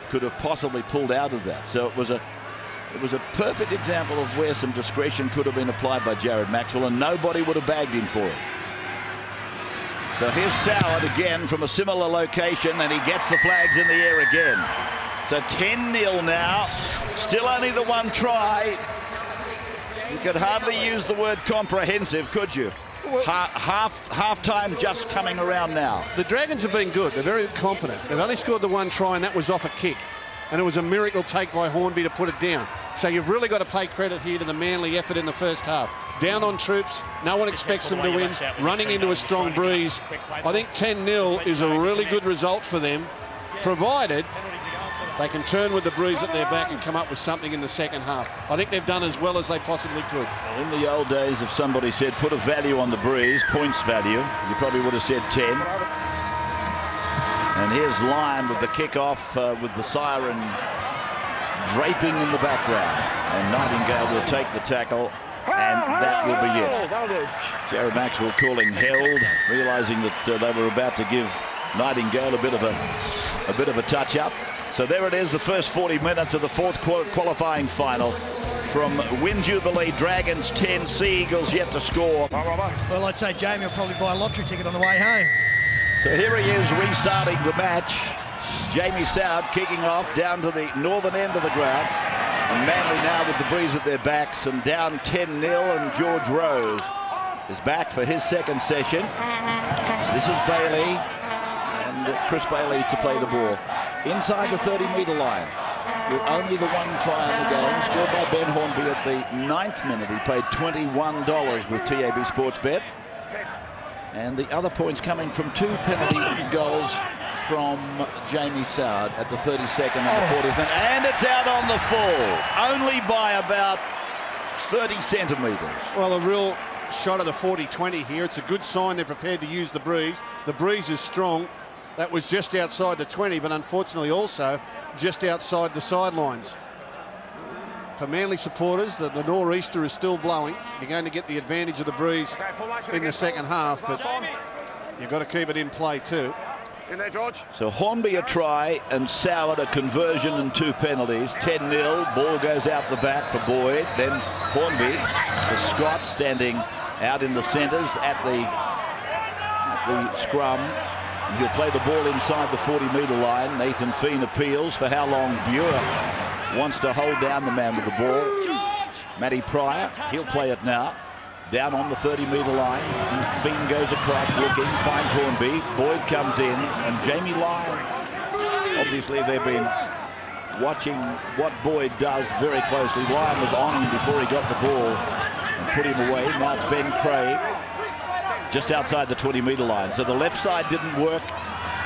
could have possibly pulled out of that. So it was a perfect example of where some discretion could have been applied by Jared Maxwell, and nobody would have bagged him for it. So here's Soward again from a similar location, and he gets the flags in the air again. So 10-0 now. Still only the 1 try. You could hardly use the word comprehensive, could you? Well, half time just coming around now. The Dragons have been good. They're very confident. They've only scored the 1 try, and that was off a kick. And it was a miracle take by Hornby to put it down. So you've really got to pay credit here to the Manly effort in the first half. down on troops. No one expects them to win. Running into a strong breeze. I think 10-0 is a really good result for them, provided they can turn with the breeze at their back and come up with something in the second half. I think they've done as well as they possibly could. In the old days, if somebody said put a value on the breeze, points value, you probably would have said 10. And here's Lyon with the kickoff with the siren draping in the background. And Nightingale will take the tackle, and that will be it. Jared Maxwell calling held, realising that they were about to give Nightingale a bit of a touch-up. So there it is, the first 40 minutes of the fourth qualifying final from Win Jubilee. Dragons 10, Sea Eagles yet to score. Well, I'd say Jamie will probably buy a lottery ticket on the way home. So here he is restarting the match. Jamie Soward kicking off down to the northern end of the ground. And Manly now with the breeze at their backs and down 10-0, and George Rose is back for his second session. This is Bailey and Chris Bailey to play the ball. Inside the 30-metre line, with only the one try in the game, scored by Ben Hornby at the 9th minute. He paid $21 with TAB Sportsbet. And the other points coming from 2 penalty goals from Jamie Soward at the 32nd and the 40th minute. And it's out on the full, only by about 30 centimetres. Well, a real shot of the 40-20 here. It's a good sign they're prepared to use the breeze. The breeze is strong. That was just outside the 20, but unfortunately also just outside the sidelines. For Manly supporters, the nor'easter is still blowing. You're going to get the advantage of the breeze in the second half, but you've got to keep it in play too. In there, George. So Hornby a try and Soward a conversion and 2 penalties. 10-0, ball goes out the back for Boyd. Then Hornby for Scott, standing out in the centres at the scrum. And he'll play the ball inside the 40-metre line. Nathan Feen appeals for how long Buer wants to hold down the man with the ball. Matty Pryor, he'll play it now. Down on the 30-metre line. Feen goes across looking, finds Hornby. Boyd comes in, and Jamie Lyon. Obviously, they've been watching what Boyd does very closely. Lyon was on him before he got the ball and put him away. Now it's Ben Craig, just outside the 20-metre line. So the left side didn't work.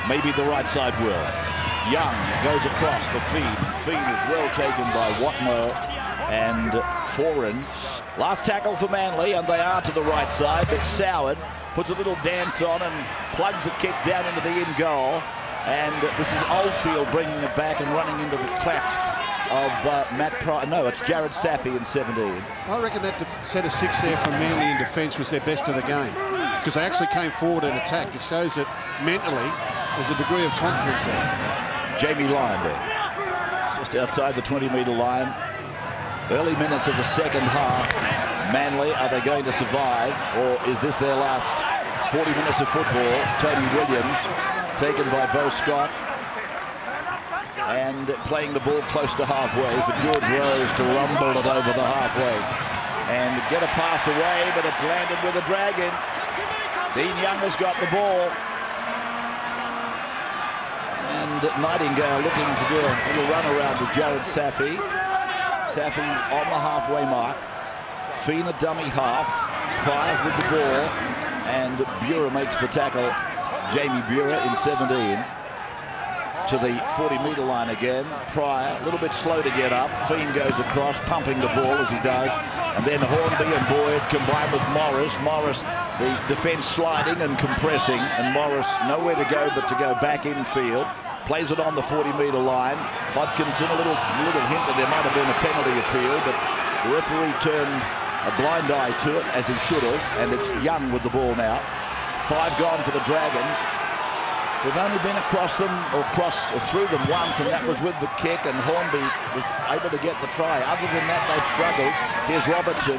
Maybe the right side will. Young goes across for Feen. Feen is well taken by Watmo and Foran. Last tackle for Manly, and they are to the right side, but Soward puts a little dance on and plugs a kick down into the in goal. And this is Oldfield bringing it back and running into the clasp of Matt Pryor. No, it's Jared Saffy in 17. I reckon that set of 6 there from Manly in defence was their best of the game, because they actually came forward and attacked. It shows that mentally there's a degree of confidence there. Jamie Lyon there, just outside the 20-metre line. Early minutes of the second half. Manly, are they going to survive, or is this their last 40 minutes of football? Tony Williams, taken by Beau Scott, and playing the ball close to halfway for George Rose to rumble it over the halfway and get a pass away, but it's landed with a drag in. Dean Young has got the ball, and Nightingale looking to do a little run around with Jared Saffy. Saffy on the halfway mark. Feen a dummy half. Pryor's with the ball, and Buer makes the tackle. Jamie Buer in 17 to the 40-metre line again. Pryor a little bit slow to get up. Feen goes across, pumping the ball as he does, and then Hornby and Boyd combined with Morris. Morris, the defence sliding and compressing, and Morris nowhere to go but to go back infield. Plays it on the 40-metre line. Hodkinson, a little hint that there might have been a penalty appeal, but the referee turned a blind eye to it, as he should have, and it's Young with the ball now. 5 gone for the Dragons. They've only been across them, or through them once, and that was with the kick, and Hornby was able to get the try. Other than that, they've struggled. Here's Robertson.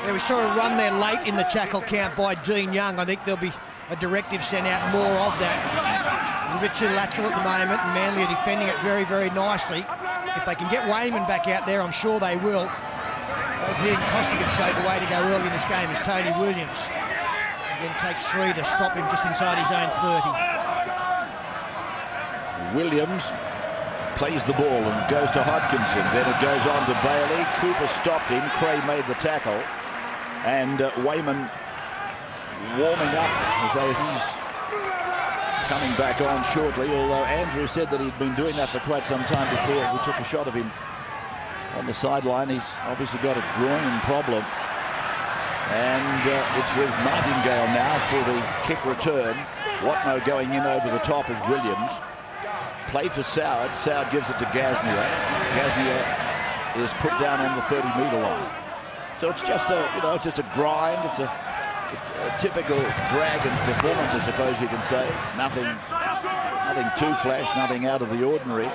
Yeah, we saw a run there late in the tackle count by Dean Young. I think there'll be a directive sent out, more of that. A little bit too lateral at the moment, and Manly are defending it very, very nicely. If they can get Wayman back out there, I'm sure they will. Here, Costigan showed the way to go early in this game is Tony Williams. Then takes 3 to stop him just inside his own 30. Williams plays the ball and goes to Hodkinson. Then it goes on to Bailey. Cooper stopped him. Cray made the tackle. And Wayman warming up as though he's coming back on shortly, although Andrew said that he'd been doing that for quite some time before we took a shot of him on the sideline. He's obviously got a groin problem. And it's with Nightingale now for the kick return. Watmo going in over the top of Williams. Play for Soward. Soward gives it to Gasnier. Gasnier is put down on the 30-metre line. So it's just a, it's just a grind. It's a typical Dragons performance, I suppose you can say. Nothing too flash, nothing out of the ordinary.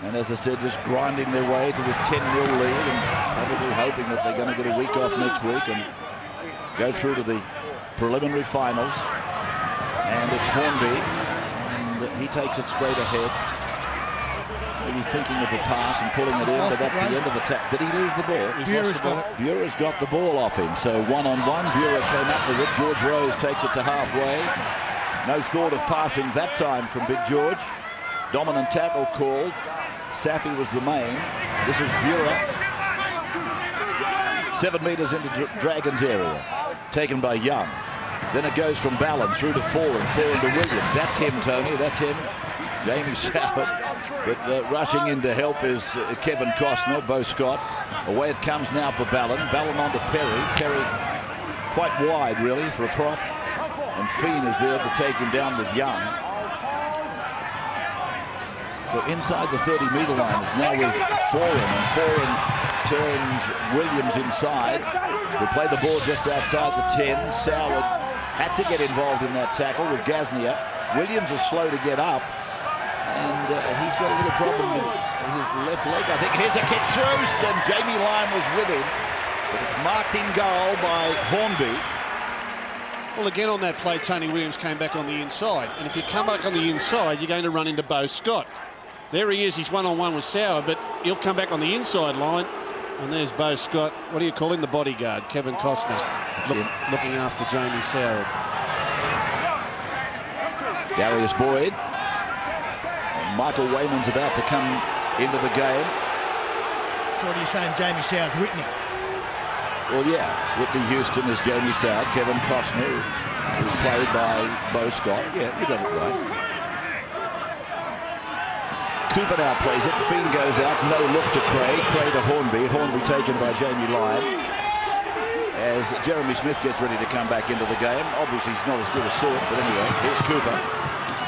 And as I said, just grinding their way to this 10-0 lead and probably hoping that they're going to get a week off next week and go through to the preliminary finals. And it's Hornby, and he takes it straight ahead. Maybe thinking of a pass and pulling it in, but that's the end of the tap. Did he lose the ball? Bureau's got the ball off him. So one-on-one, Bureau came up with it. George Rose takes it to halfway. No thought of passing that time from Big George. Dominant tackle called. Safi was the main. This is Bureau. 7 metres into Dragons area. Taken by Young. Then it goes from Ballon through to 4 and 4 into Williams. That's him, Tony. That's him. Jamie Soward. But rushing in to help is Kevin Costner, Bo Scott. Away it comes now for Ballon. Ballon on to Perry. Perry quite wide, really, for a prop. And Fiend is there to take him down with Young. So inside the 30-metre line, it's now with Foran. And Foran turns Williams inside. They play the ball just outside the 10. Soward had to get involved in that tackle with Gasnier. Williams is slow to get up. And he's got a little problem with his left leg. I think here's a kick through, and Jamie Lyon was with him. But it's marked in goal by Hornby. Well, again on that play, Tony Williams came back on the inside. And if you come back on the inside, you're going to run into Bo Scott. There he is, he's one-on-one with Sauer, but he'll come back on the inside line. And there's Bo Scott. What do you call him? The bodyguard, Kevin Costner, looking after Jamie Sauer. Darius Boyd. Michael Wayman's about to come into the game. So what are you saying, Jamie Soward's Whitney? Well, yeah, Whitney Houston is Jamie Soward. Kevin Costner, who's played by Bo Scott. Yeah, you got it right. Cooper now plays it. Fiend goes out. No look to Craig. Craig to Hornby. Hornby taken by Jamie Lyon. As Jeremy Smith gets ready to come back into the game. Obviously, he's not as good as Seward, but anyway, here's Cooper.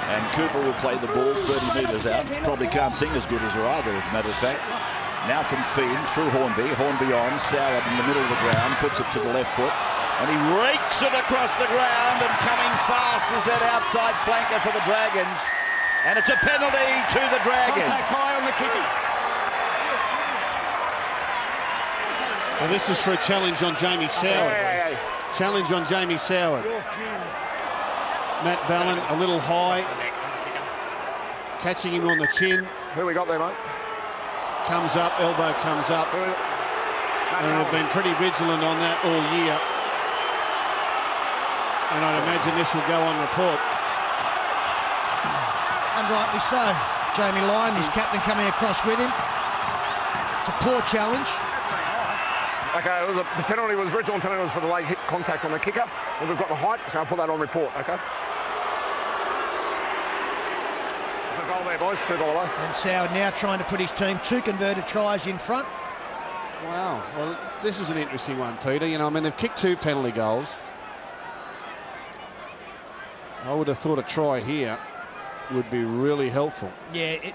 And Cooper will play the ball 30 metres out. Probably can't sing as good as her either, as a matter of fact. Now from Fiend through Hornby. Hornby on. Soward in the middle of the ground. Puts it to the left foot. And he rakes it across the ground. And coming fast is that outside flanker for the Dragons. And it's a penalty to the Dragons. Contact high on the kicking. Well, this is for a challenge on Jamie Soward. Challenge on Jamie Soward. Matt Ballon a little high, catching him on the chin. Who we got there, mate? Comes up, elbow comes up. And they've been pretty vigilant on that all year. And I'd imagine this will go on report. And rightly so. Jamie Lyon, his captain, coming across with him. It's a poor challenge. Okay, well, the penalty was, original penalty was for the leg hit contact on the kicker. And we've got the height, so I'll put that on report, okay? There's a goal there, boys, 2 by the way. And Soward now trying to put his team 2 converted tries in front. Wow, well, this is an interesting one, Peter. You know, I mean, they've kicked 2 penalty goals. I would have thought a try here would be really helpful. Yeah,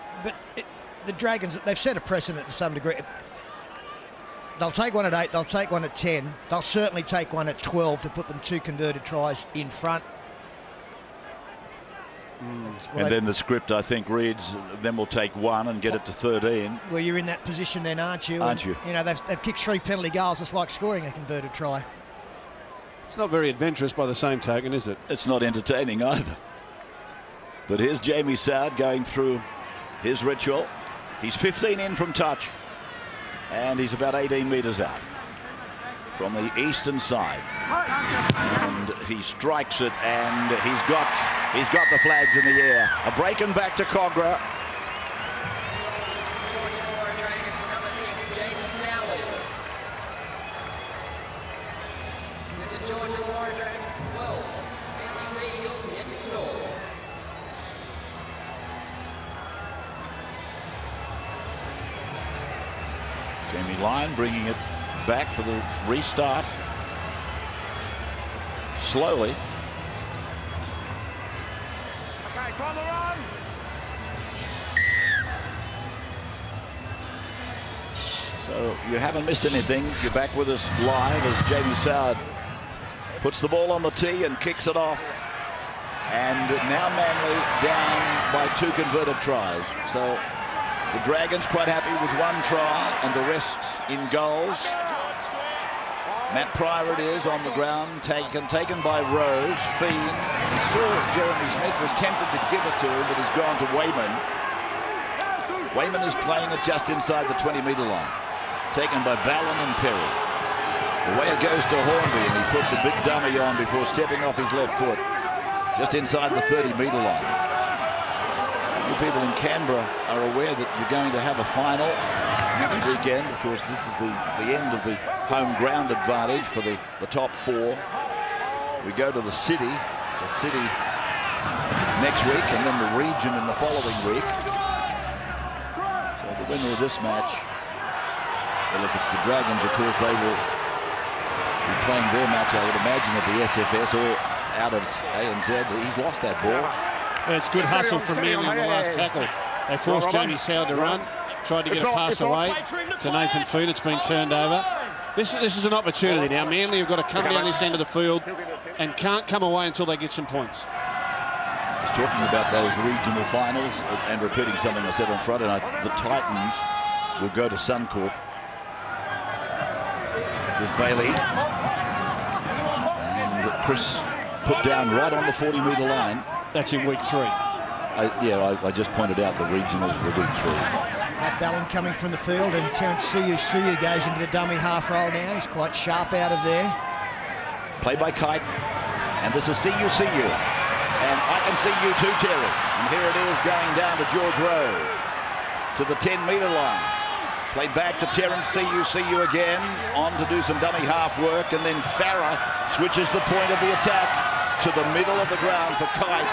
the Dragons, they've set a precedent to some degree. They'll take one at 8, they'll take one at 10. They'll certainly take one at 12 to put them 2 converted tries in front. And then the script, I think, reads, then we'll take 1 and get it to 13. Well, you're in that position then, aren't you? Aren't you? You know, they've kicked 3 penalty goals. It's like scoring a converted try. It's not very adventurous by the same token, is it? It's not entertaining either. But here's Jamie Soward going through his ritual. He's 15 in from touch. And he's about 18 metres out from the eastern side. And he strikes it, and he's got the flags in the air. A break and back to Cogra. Jamie Lyon bringing it back for the restart. Slowly. Okay, time to run. So you haven't missed anything. You're back with us live as Jamie Soward puts the ball on the tee and kicks it off. And now Manly down by 2 converted tries. So the Dragons quite happy with 1 try and the rest in goals. Matt Pryor it is on the ground, taken by Rose. Fiend. We saw Jeremy Smith was tempted to give it to him, but he's gone to Wayman. Wayman is playing it just inside the 20-metre line. Taken by Ballon and Perry. Away it goes to Hornby, and he puts a big dummy on before stepping off his left foot. Just inside the 30-metre line. You people in Canberra are aware that you're going to have a final next weekend. Of course, this is the end of the home ground advantage for the top 4. We go to the city next week, and then the region in the following week. So the winner of this match, well, if it's the Dragons, of course, they will be playing their match, I would imagine, at the SFS or out of ANZ. He's lost that ball. Yeah, it's good hustle from Manly in the last tackle. They forced Jamie Soward to run, tried to get a pass away to Nathan Fiend. It's been turned over. This is an opportunity now. Manly have got to come down this end of the field and can't come away until they get some points. I was talking about those regional finals and repeating something I said on Friday night. The Titans will go to Suncorp. There's Bailey. And Chris put down right on the 40-metre line. That's in week 3. I just pointed out the regionals were week 3. Matt Ballon coming from the field, and Terence Siu goes into the dummy half roll now. He's quite sharp out of there. Play by Kite, and this is Siu. And I can see you too, Terry. And here it is going down to George Rose to the 10-metre line. Played back to Terence Siu again, on to do some dummy half work, and then Farah switches the point of the attack to the middle of the ground for Kite,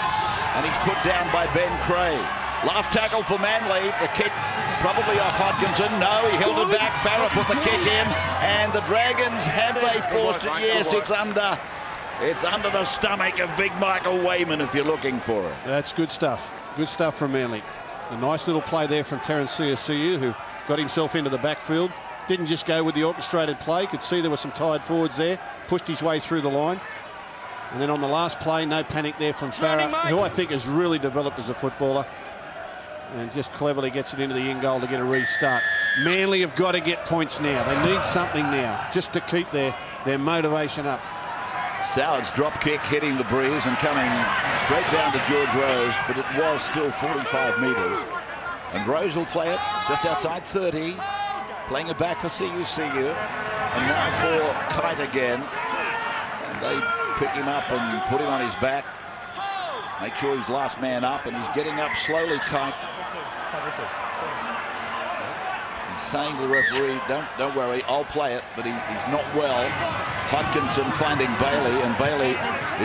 and he's put down by Ben Cray. Last tackle for Manly, the kick probably off Hodkinson. No, he held it back. Farah put the kick in, and the Dragons, have they forced it? Yes, it's under the stomach of big Michael Wayman if you're looking for it. That's good stuff. Good stuff from Manly. A nice little play there from Terence Siu, who got himself into the backfield. Didn't just go with the orchestrated play. Could see there were some tired forwards there. Pushed his way through the line. And then on the last play, no panic there from Farah, who I think has really developed as a footballer. And just cleverly gets it into the end goal to get a restart. Manly have got to get points now. They need something now just to keep their motivation up. Soward's drop kick hitting the breeze and coming straight down to George Rose, but it was still 45 metres. And Rose will play it just outside 30, playing it back for Siu. And now for Kite again. And they pick him up and put him on his back. Make sure he's last man up, and he's getting up slowly, Kite. He's saying to the referee, don't worry, I'll play it, but he's not well. Hodkinson finding Bailey, and Bailey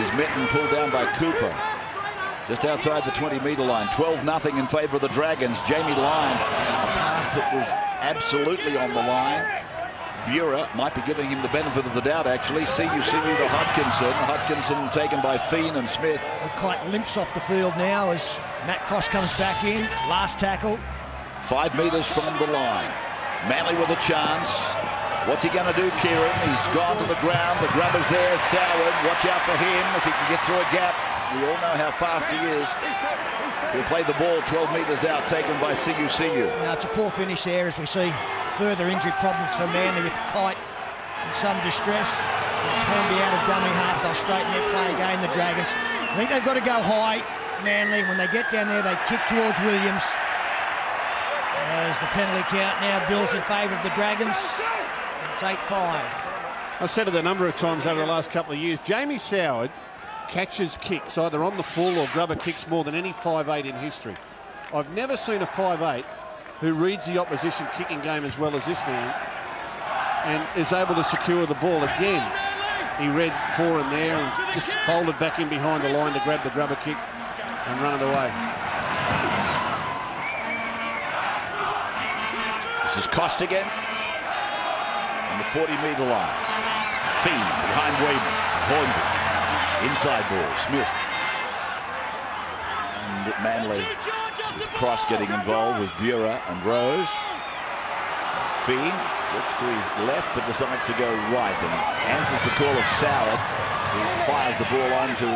is met and pulled down by Cooper. Just outside the 20-metre line. 12-0 in favour of the Dragons. Jamie Lyon, a pass that was absolutely on the line. Bura might be giving him the benefit of the doubt, actually. Siu to Hodkinson. Hodkinson taken by Fiend and Smith. Kite limps off the field now as Matt Cross comes back in. Last tackle. 5 metres from the line. Manly with a chance. What's he going to do, Kieran? He's gone to the ground. The grubber's there. Soward, watch out for him if he can get through a gap. We all know how fast he is. He'll play the ball 12 metres out, taken by Siu. Now it's a poor finish there as we see further injury problems for Manly with Kite in some distress. It's Hornby out of dummy half. They'll straighten their play again, the Dragons. I think they've got to go high, Manly. When they get down there, they kick towards Williams. As the penalty count now builds in favour of the Dragons. It's 8-5. I've said it a number of times over the last couple of years. Jamie Soward catches kicks either on the full or grubber kicks more than any 5'8" in history. I've never seen a 5'8" who reads the opposition kicking game as well as this man and is able to secure the ball again. He read for and there and just folded back in behind the line to grab the grubber kick and run it away. This is Costigan on the 40-metre line. Fee behind Wayman. Hornby. Inside ball. Smith. And Manly with Cross getting involved with Bura and Rose. Fee looks to his left but decides to go right and answers the call of Soward, who fires the ball on to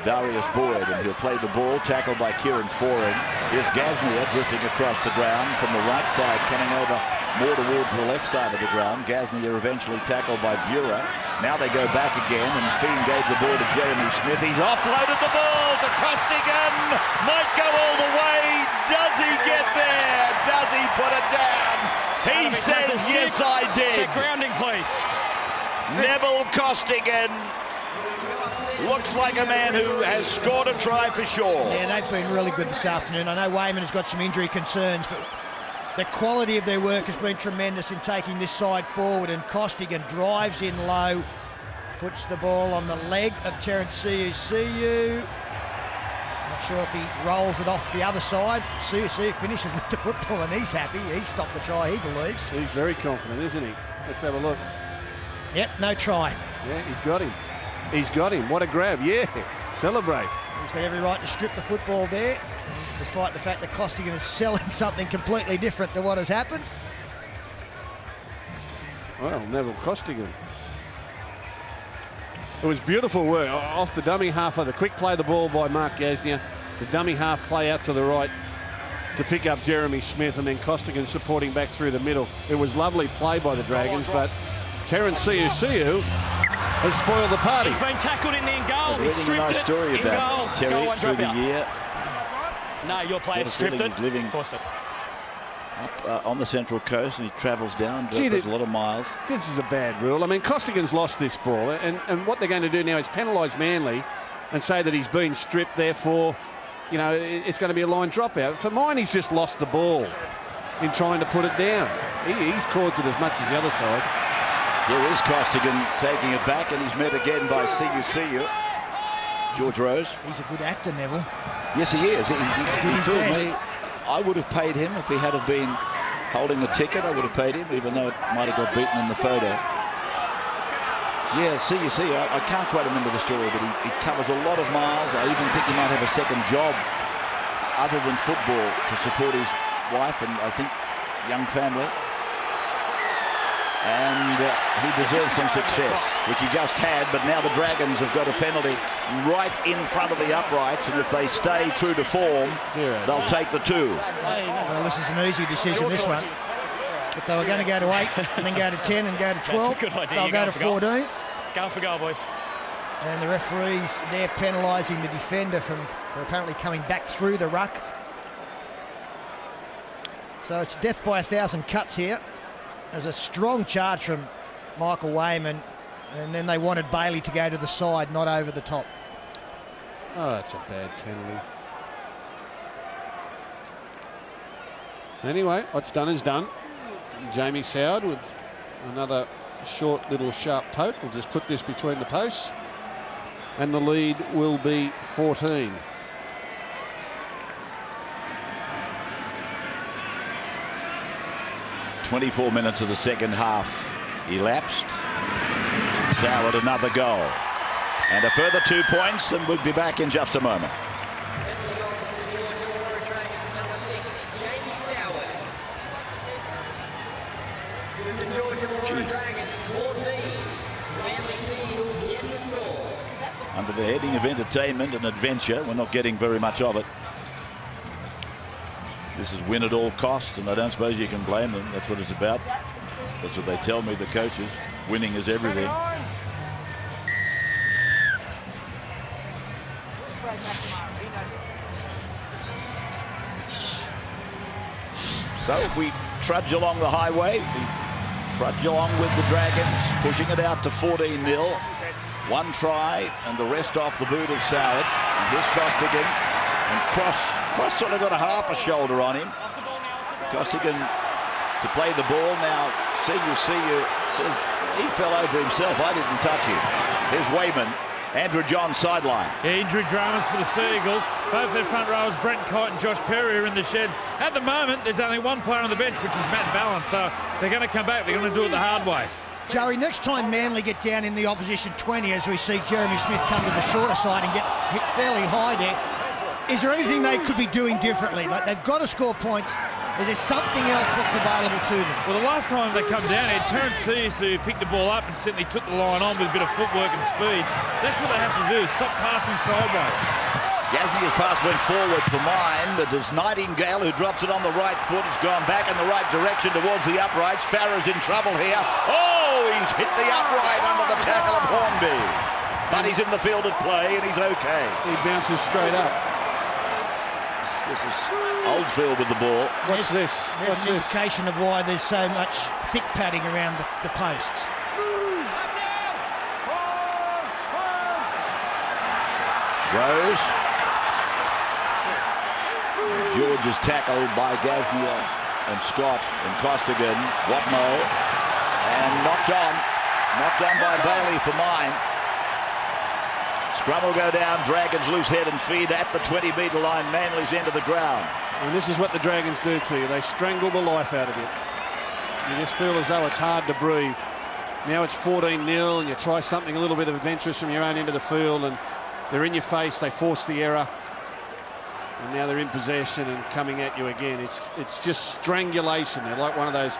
Darius Boyd, and he'll play the ball, tackled by Kieran Foran. Here's Gaznia drifting across the ground from the right side, coming over more towards the left side of the ground. Gaznia eventually tackled by Bura. Now they go back again, and Feen gave the ball to Jeremy Smith. He's offloaded the ball to Costigan. Might go all the way. Does he get there? Does he put it down? He says, yes, I did. Check grounding, please. Neville Costigan looks like a man who has scored a try for sure. Yeah, they've been really good this afternoon. I know Wayman has got some injury concerns, but the quality of their work has been tremendous in taking this side forward, and Costigan drives in low, puts the ball on the leg of Terence Siu. Not sure if he rolls it off the other side. Siu finishes with the football, and he's happy. He stopped the try, he believes. He's very confident, isn't he? Let's have a look. Yep, no try. Yeah, he's got him. He's got him. What a grab. Yeah, celebrate. He's got every right to strip the football there, despite the fact that Costigan is selling something completely different to what has happened. Well, Neville Costigan. It was beautiful work off the dummy half of the quick play the ball by Mark Gaznia. The dummy half play out to the right to pick up Jeremy Smith, and then Costigan supporting back through the middle. It was lovely play by the Dragons, but Terence Siu has spoiled the party. He's been tackled in the in goal. Reading a nice story about Terry through the year. No, your player stripped it. He's living up on the Central Coast, and he travels down, does a lot of miles. This is a bad rule. I mean, Costigan's lost this ball, and what they're going to do now is penalise Manly and say that he's been stripped, therefore, you know, it's going to be a line dropout. For mine, he's just lost the ball in trying to put it down. He's caused it as much as the other side. Here is Costigan taking it back, and he's met again by Siu. George Rose. He's a good actor, Neville. Yes, he is. He fooled best. me. I would have paid him if he had have been holding the ticket. I would have paid him, even though it might have got beaten in the photo. Yeah, Siu. I can't quite remember the story, but he covers a lot of miles. I even think he might have a second job other than football to support his wife and, I think, young family. And he deserves some success, which he just had, but now the Dragons have got a penalty right in front of the uprights, and if they stay true to form, they'll take the 2. Well, this is an easy decision, this one. If they were going to go to 8 and then go to 10 and go to 12, they'll go to 14. Go for goal, boys. And the referees, they're penalising the defender for apparently coming back through the ruck. So it's death by 1,000 cuts here. There's a strong charge from Michael Wayman, and then they wanted Bailey to go to the side, not over the top. Oh, that's a bad penalty. Anyway, what's done is done. Jamie Soward with another short little sharp poke. We'll just put this between the posts, and the lead will be 14. "24 minutes of the second half elapsed. Soward another goal. And a further 2 points, and we'll be back in just a moment. Under the heading of entertainment and adventure, we're not getting very much of it. This is win at all costs, and I don't suppose you can blame them. That's what it's about. That's what they tell me, the coaches. Winning is everything. So we trudge along the highway. We trudge along with the Dragons, pushing it out to 14-0. 1 try, and the rest off the boot of Soward. And here's Costigan. And Cross sort of got a half a shoulder on him. Costigan to play the ball now. Siu says He fell over himself. I didn't touch him. Here's Wayman. Andrew John sideline. Yeah, injury dramas for the Seagulls. Both their front rowers, Brent Kite and Josh Perry, are in the sheds. At the moment, there's only one player on the bench, which is Matt Ballance. So if they're going to come back, they're going to do it the hard way. Joey, next time Manly get down in the opposition 20, as we see Jeremy Smith come to the shorter side and get hit fairly high there, is there anything they could be doing differently? Like, they've got to score points. Is there something else that's available to them? Well, the last time they come down here, Terence Sears, who picked the ball up and certainly took the line on with a bit of footwork and speed. That's what they have to do, stop passing sideways. Gasnia's pass went forward for mine, but there's Nightingale who drops it on the right foot. It's gone back in the right direction towards the uprights. Farrah's in trouble here. Oh, he's hit the upright under the tackle of Hornby. But he's in the field of play and he's okay. He bounces straight up. This is Oldfield with the ball. What's this? There's an indication of why there's so much thick padding around the posts. Rose. George is tackled by Gasnia and Scott and Costigan. Watmo. And knocked on. Knocked on by Bailey for mine. Scrum will go down. Dragons loose head and feed at the 20-metre line. Manly's end of the ground. And this is what the Dragons do to you. They strangle the life out of you. You just feel as though it's hard to breathe. Now it's 14-0 and you try something a little bit adventurous from your own end of the field and they're in your face. They force the error. And now they're in possession and coming at you again. It's just strangulation. They're like one of those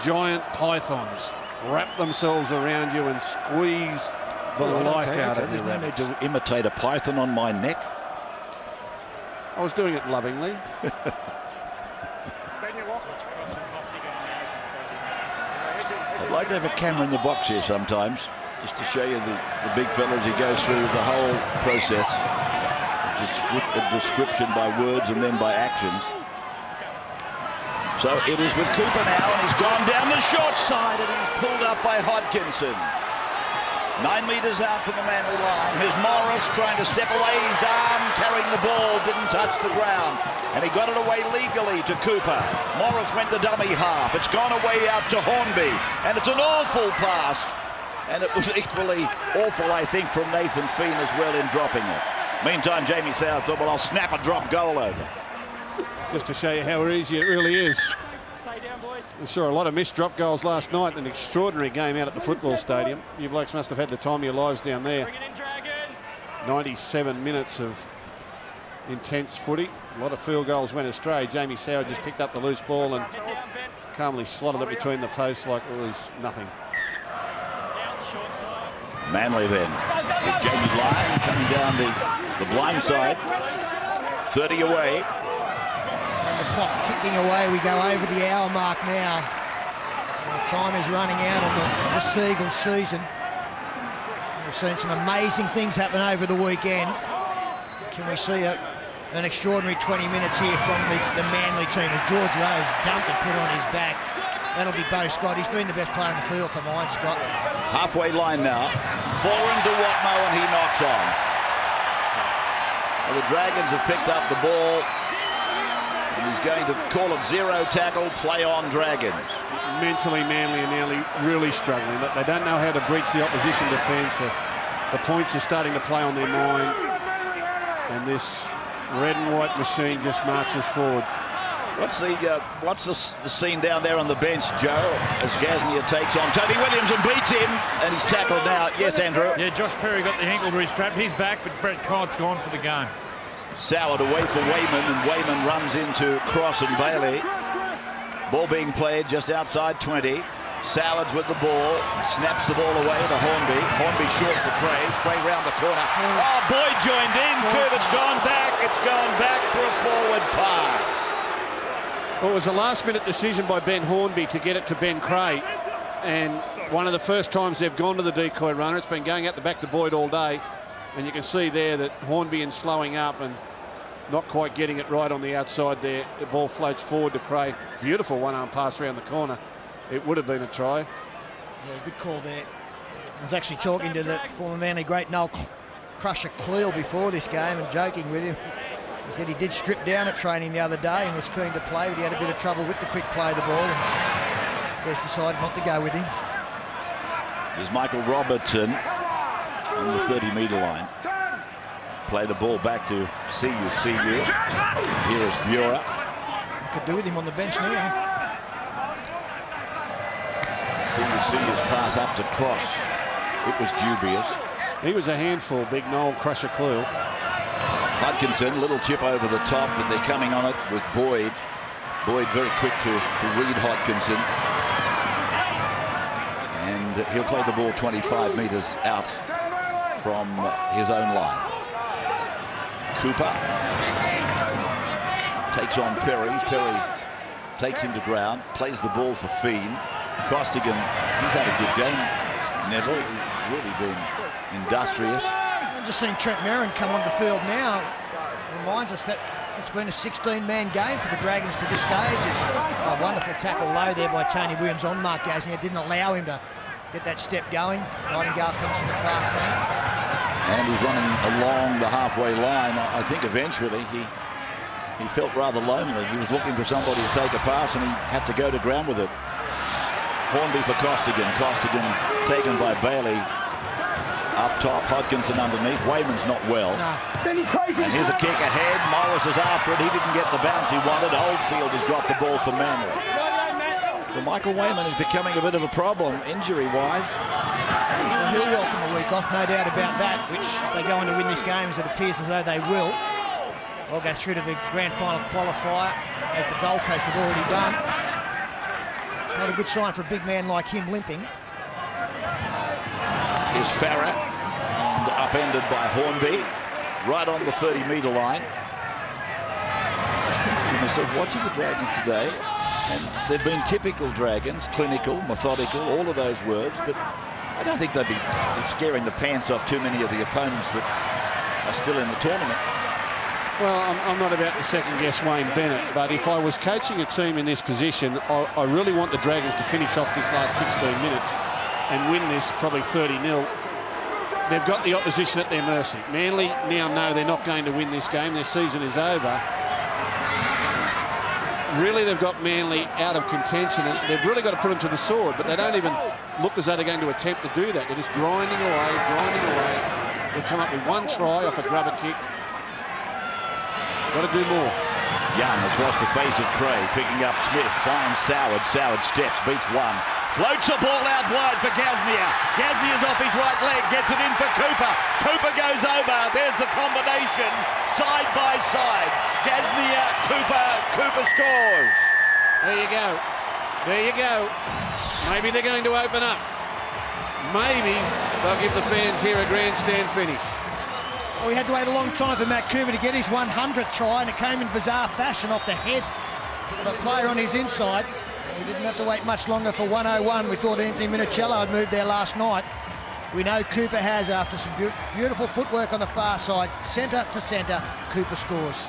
giant pythons. Wrap themselves around you and squeeze the life out of you. I need to imitate a python on my neck. I was doing it lovingly. I'd like to have a camera in the box here sometimes, just to show you the big fella as he goes through the whole process. A description by words and then by actions. So it is with Cooper now, and he's gone down the short side, and he's pulled up by Hodkinson. 9 metres out from the Manly line. Here's Morris trying to step away. His arm carrying the ball, didn't touch the ground. And he got it away legally to Cooper. Morris went the dummy half. It's gone away out to Hornby. And it's an awful pass. And it was equally awful, I think, from Nathan Feen as well in dropping it. Meantime, Jamie South thought, well, I'll snap a drop goal over. Just to show you how easy it really is. We saw a lot of missed drop goals last night. An extraordinary game out at the football stadium. You blokes must have had the time of your lives down there. 97 minutes of intense footy. A lot of field goals went astray. Jamie Sauer just picked up the loose ball and calmly slotted it between the posts like it was nothing. Manly then with Jamie Lyon coming down the blind side. 30 away. The clock ticking away. We go over the hour mark now. The time is running out on the Seagull season. We've seen some amazing things happen over the weekend. Can we see an extraordinary 20 minutes here from the Manly team as George Rose dumped and put on his back. That'll be Bo Scott. He's been the best player in the field for mine, Scott. Halfway line now. Forward to Watmo and he knocks on. Well, the Dragons have picked up the ball. And he's going to call it zero tackle, play on Dragons. Mentally, Manly are nearly really struggling. They don't know how to breach the opposition defence. The points are starting to play on their mind. And this red and white machine just marches forward. What's the scene down there on the bench, Joe, as Gasnier takes on Tony Williams and beats him, and he's tackled now. Yes, Andrew? Yeah, Josh Perry got the ankle to his trap. He's back, but Brett Kite's gone for the game. Soured away for Wayman, and Wayman runs into Cross and Bailey. Ball being played just outside 20. Sowards with the ball, snaps the ball away to Hornby. Hornby short for Cray. Cray round the corner. Oh, Boyd joined in. Curve, it's gone back. It's gone back for a forward pass. Well, it was a last-minute decision by Ben Hornby to get it to Ben Cray. And one of the first times they've gone to the decoy runner. It's been going out the back to Boyd all day. And you can see there that Hornby is slowing up and not quite getting it right on the outside there. The ball floats forward to Cray. Beautiful one-arm pass around the corner. It would have been a try. Yeah, good call there. I was actually talking to the former Manly great Noel Crusher Cleal before this game and joking with him. He said he did strip down at training the other day and was keen to play, but he had a bit of trouble with the quick play of the ball. And just decided not to go with him. There's Michael Robertson on the 30-metre line. Play the ball back to CU. Here is Bura. I could do with him on the bench now. CU's pass up to Cross. It was dubious. He was a handful, big Noel Crusher Clue. Hodkinson, little chip over the top, but they're coming on it with Boyd. Boyd very quick to read Hodkinson. And he'll play the ball 25 metres out from his own line. Cooper takes on Perry. Perry takes him to ground, plays the ball for Fiend. Costigan, he's had a good game. Neville, he's really been industrious. I've just seen Trent Merrin come on the field now. It reminds us that it's been a 16-man game for the Dragons to this stage. It's a wonderful tackle low there by Tony Williams on Mark Gasnier. It didn't allow him to get that step going. Nightingale comes from the far flank. And he's running along the halfway line. I think eventually he felt rather lonely. He was looking for somebody to take a pass and he had to go to ground with it. Hornby for Costigan. Costigan taken by Bailey. Up top, Hodkinson underneath. Wayman's not well. No. And here's a kick ahead. Morris is after it. He didn't get the bounce he wanted. Oldfield has got the ball for Manly. Well, Michael Wayman is becoming a bit of a problem, injury-wise. Well, he'll welcome a week off, no doubt about that, which they go on to win this game, as it appears as though they will. They'll go through to the grand final qualifier, as the Gold Coast have already done. Not a good sign for a big man like him limping. Here's Farah, and upended by Hornby, right on the 30-metre line. I was thinking to myself, watching the Dragons today, and they've been typical Dragons, clinical, methodical, all of those words, but I don't think they'd be scaring the pants off too many of the opponents that are still in the tournament. Well, I'm not about to second-guess Wayne Bennett, but if I was coaching a team in this position, I really want the Dragons to finish off this last 16 minutes and win this probably 30-0. They've got the opposition at their mercy. Manly now know they're not going to win this game. Their season is over. Really, they've got Manly out of contention, and they've really got to put them to the sword, but they don't even look as though they're going to attempt to do that. They're just grinding away, grinding away. They've come up with one try off a grubber kick. Got to do more. Young across the face of Craig, picking up Smith, finds Soward. Soward steps, beats one. Floats the ball out wide for Gasnier. Gasnier's off his right leg, gets it in for Cooper. Cooper goes over. There's the combination, side by side. Gasnier, Cooper scores. There you go. There you go. Maybe they're going to open up. Maybe they'll give the fans here a grandstand finish. Well, we had to wait a long time for Matt Cooper to get his 100th try, and it came in bizarre fashion off the head of a player on his inside. We didn't have to wait much longer for 101. We thought Anthony Minicello had moved there last night. We know Cooper has, after some beautiful footwork on the far side. Centre to centre, Cooper scores.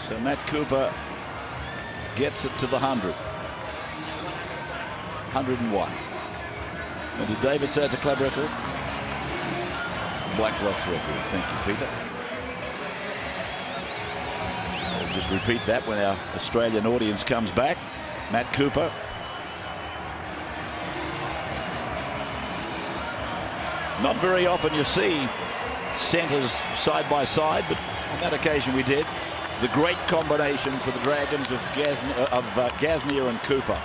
So Matt Cooper gets it to the 100. 101. And did David say it's a club record? Blacklock's record. Thank you, Peter. I'll just repeat that when our Australian audience comes back. Matt Cooper. Not very often you see centres side by side, but on that occasion we did. The great combination for the Dragons of Gasnier and Cooper.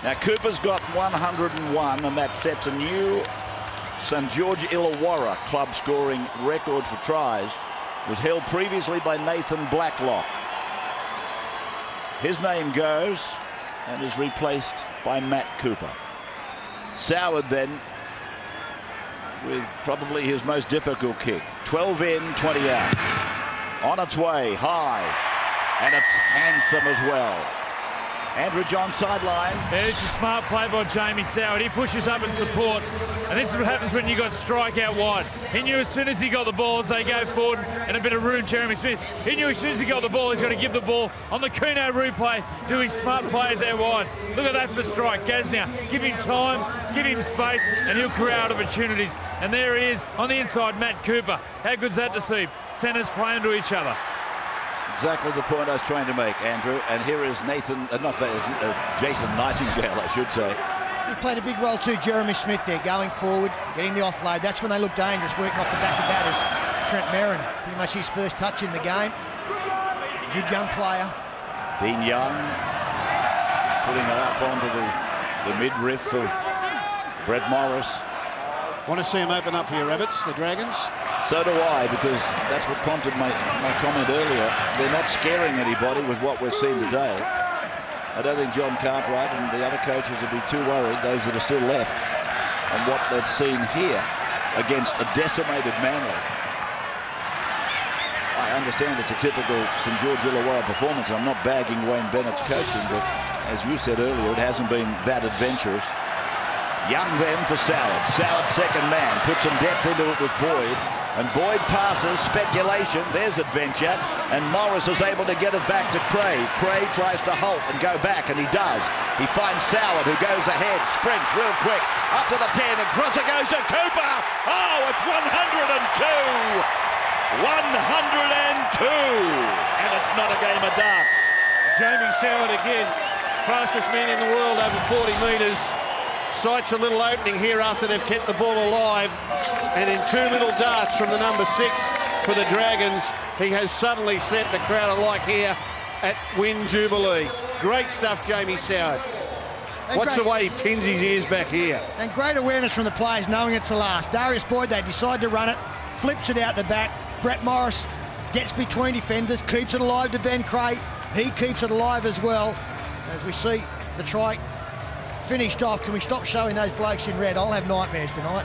Now Cooper's got 101, and that sets a new St George Illawarra club scoring record for tries. Was held previously by Nathan Blacklock. His name goes and is replaced by Matt Cooper. Soward then with probably his most difficult kick. 12 in, 20 out. On its way, high, and it's handsome as well. Andrew John sideline. There's a smart play by Jamie Soward. He pushes up in support. And this is what happens when you got strike out wide. He knew as soon as he got the ball, as they go forward and a bit of room, Jeremy Smith, he knew as soon as he got the ball, he's got to give the ball on the Kuno replay to his smart players out wide. Look at that for strike. Gaz now. Give him time, give him space, and he'll create opportunities. And there he is on the inside, Matt Cooper. How good's that to see? Centres playing to each other. Exactly the point I was trying to make, Andrew. And here is Jason Nightingale, I should say. He played a big role too, Jeremy Smith there, going forward, getting the offload. That's when they look dangerous, working off the back of batters. Trent Merrin, pretty much his first touch in the game. Good young player. Dean Young is putting it up onto the midriff of Brett Morris. Want to see him open up for your Rabbits, the Dragons? So do I, because that's what prompted my comment earlier. They're not scaring anybody with what we've seen today. I don't think John Cartwright and the other coaches will be too worried, those that are still left, on what they've seen here against a decimated Manly. I understand it's a typical St George Illawarra performance, and I'm not bagging Wayne Bennett's coaching, but as you said earlier, it hasn't been that adventurous. Young then for Soward. Soward second man, puts some depth into it with Boyd. And Boyd passes, speculation, there's adventure, and Morris is able to get it back to Cray. Cray tries to halt and go back, and he does. He finds Soward, who goes ahead, sprints real quick, up to the 10, and crosser goes to Cooper! Oh, it's 102! 102! And it's not a game of darts. Jamie Soward again, fastest man in the world over 40 metres. Sights a little opening here after they've kept the ball alive. And in two little darts from the number 6 for the Dragons, he has suddenly set the crowd alight here at Win Jubilee. Great stuff, Jamie Soward. Watch the way he pins his ears back here. And great awareness from the players, knowing it's the last. Darius Boyd, they decide to run it, flips it out the back. Brett Morris gets between defenders, keeps it alive to Ben Cray. He keeps it alive as well. As we see the try finished off. Can we stop showing those blokes in red? I'll have nightmares tonight.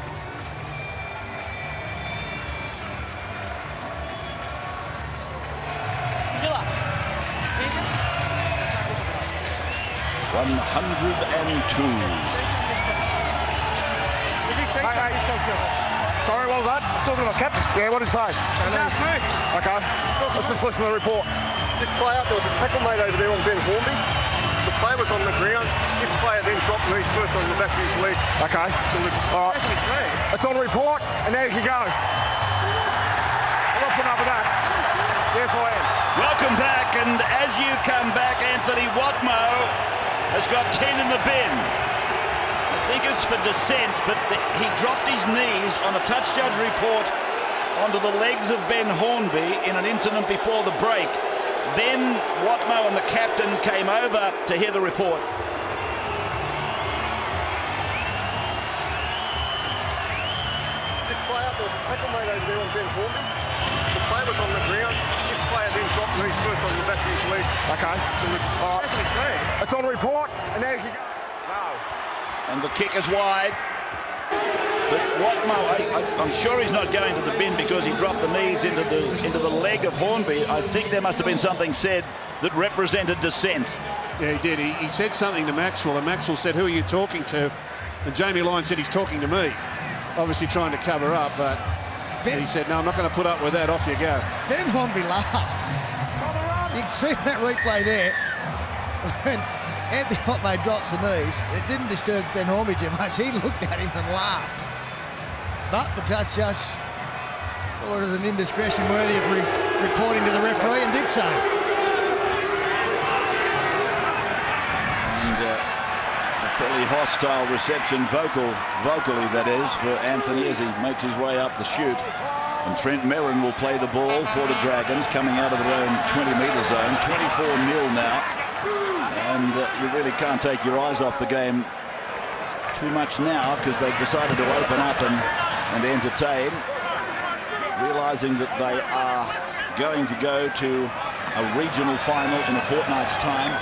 Killer. 102. Sorry, what was that? Talking about Cap? Yeah, what did it say? Okay, let's just listen to the report. This player, there was a tackle made over there on Ben Hornby. The player was on the ground. This player then dropped knees first on the back of his leg. Okay. All right. It's on the report, and there you can go. I'm not putting up with that. Yes, I am. Welcome back, and as you come back, Anthony Watmo has got 10 in the bin. I think it's for dissent, but he dropped his knees on a touch judge report onto the legs of Ben Hornby in an incident before the break. Then Watmo and the captain came over to hear the report. This player, there was a tackle made over there on Ben Hornby. The player was on the ground. This player then dropped knees first on the back of his leg. Okay. All right. It's on the report, and there you go. No. And the kick is wide. But Watmo, I'm sure he's not going to the bin because he dropped the knees into the leg of Hornby. I think there must have been something said that represented dissent. Yeah, he did. He said something to Maxwell, and Maxwell said, "Who are you talking to?" And Jamie Lyon said, "He's talking to me." Obviously trying to cover up, but he said, "No, I'm not going to put up with that. Off you go." Ben Hornby laughed. You can see that replay there. When Anthony Watmo drops the knees, it didn't disturb Ben Hornby too much. He looked at him and laughed. But the touch just saw it as an indiscretion worthy of reporting to the referee and did so. And a fairly hostile reception, vocally that is, for Anthony as he makes his way up the chute. And Trent Merrin will play the ball for the Dragons, coming out of their own 20-metre zone. 24-0 now. And you really can't take your eyes off the game too much now because they've decided to open up and entertain, realising that they are going to go to a regional final in a fortnight's time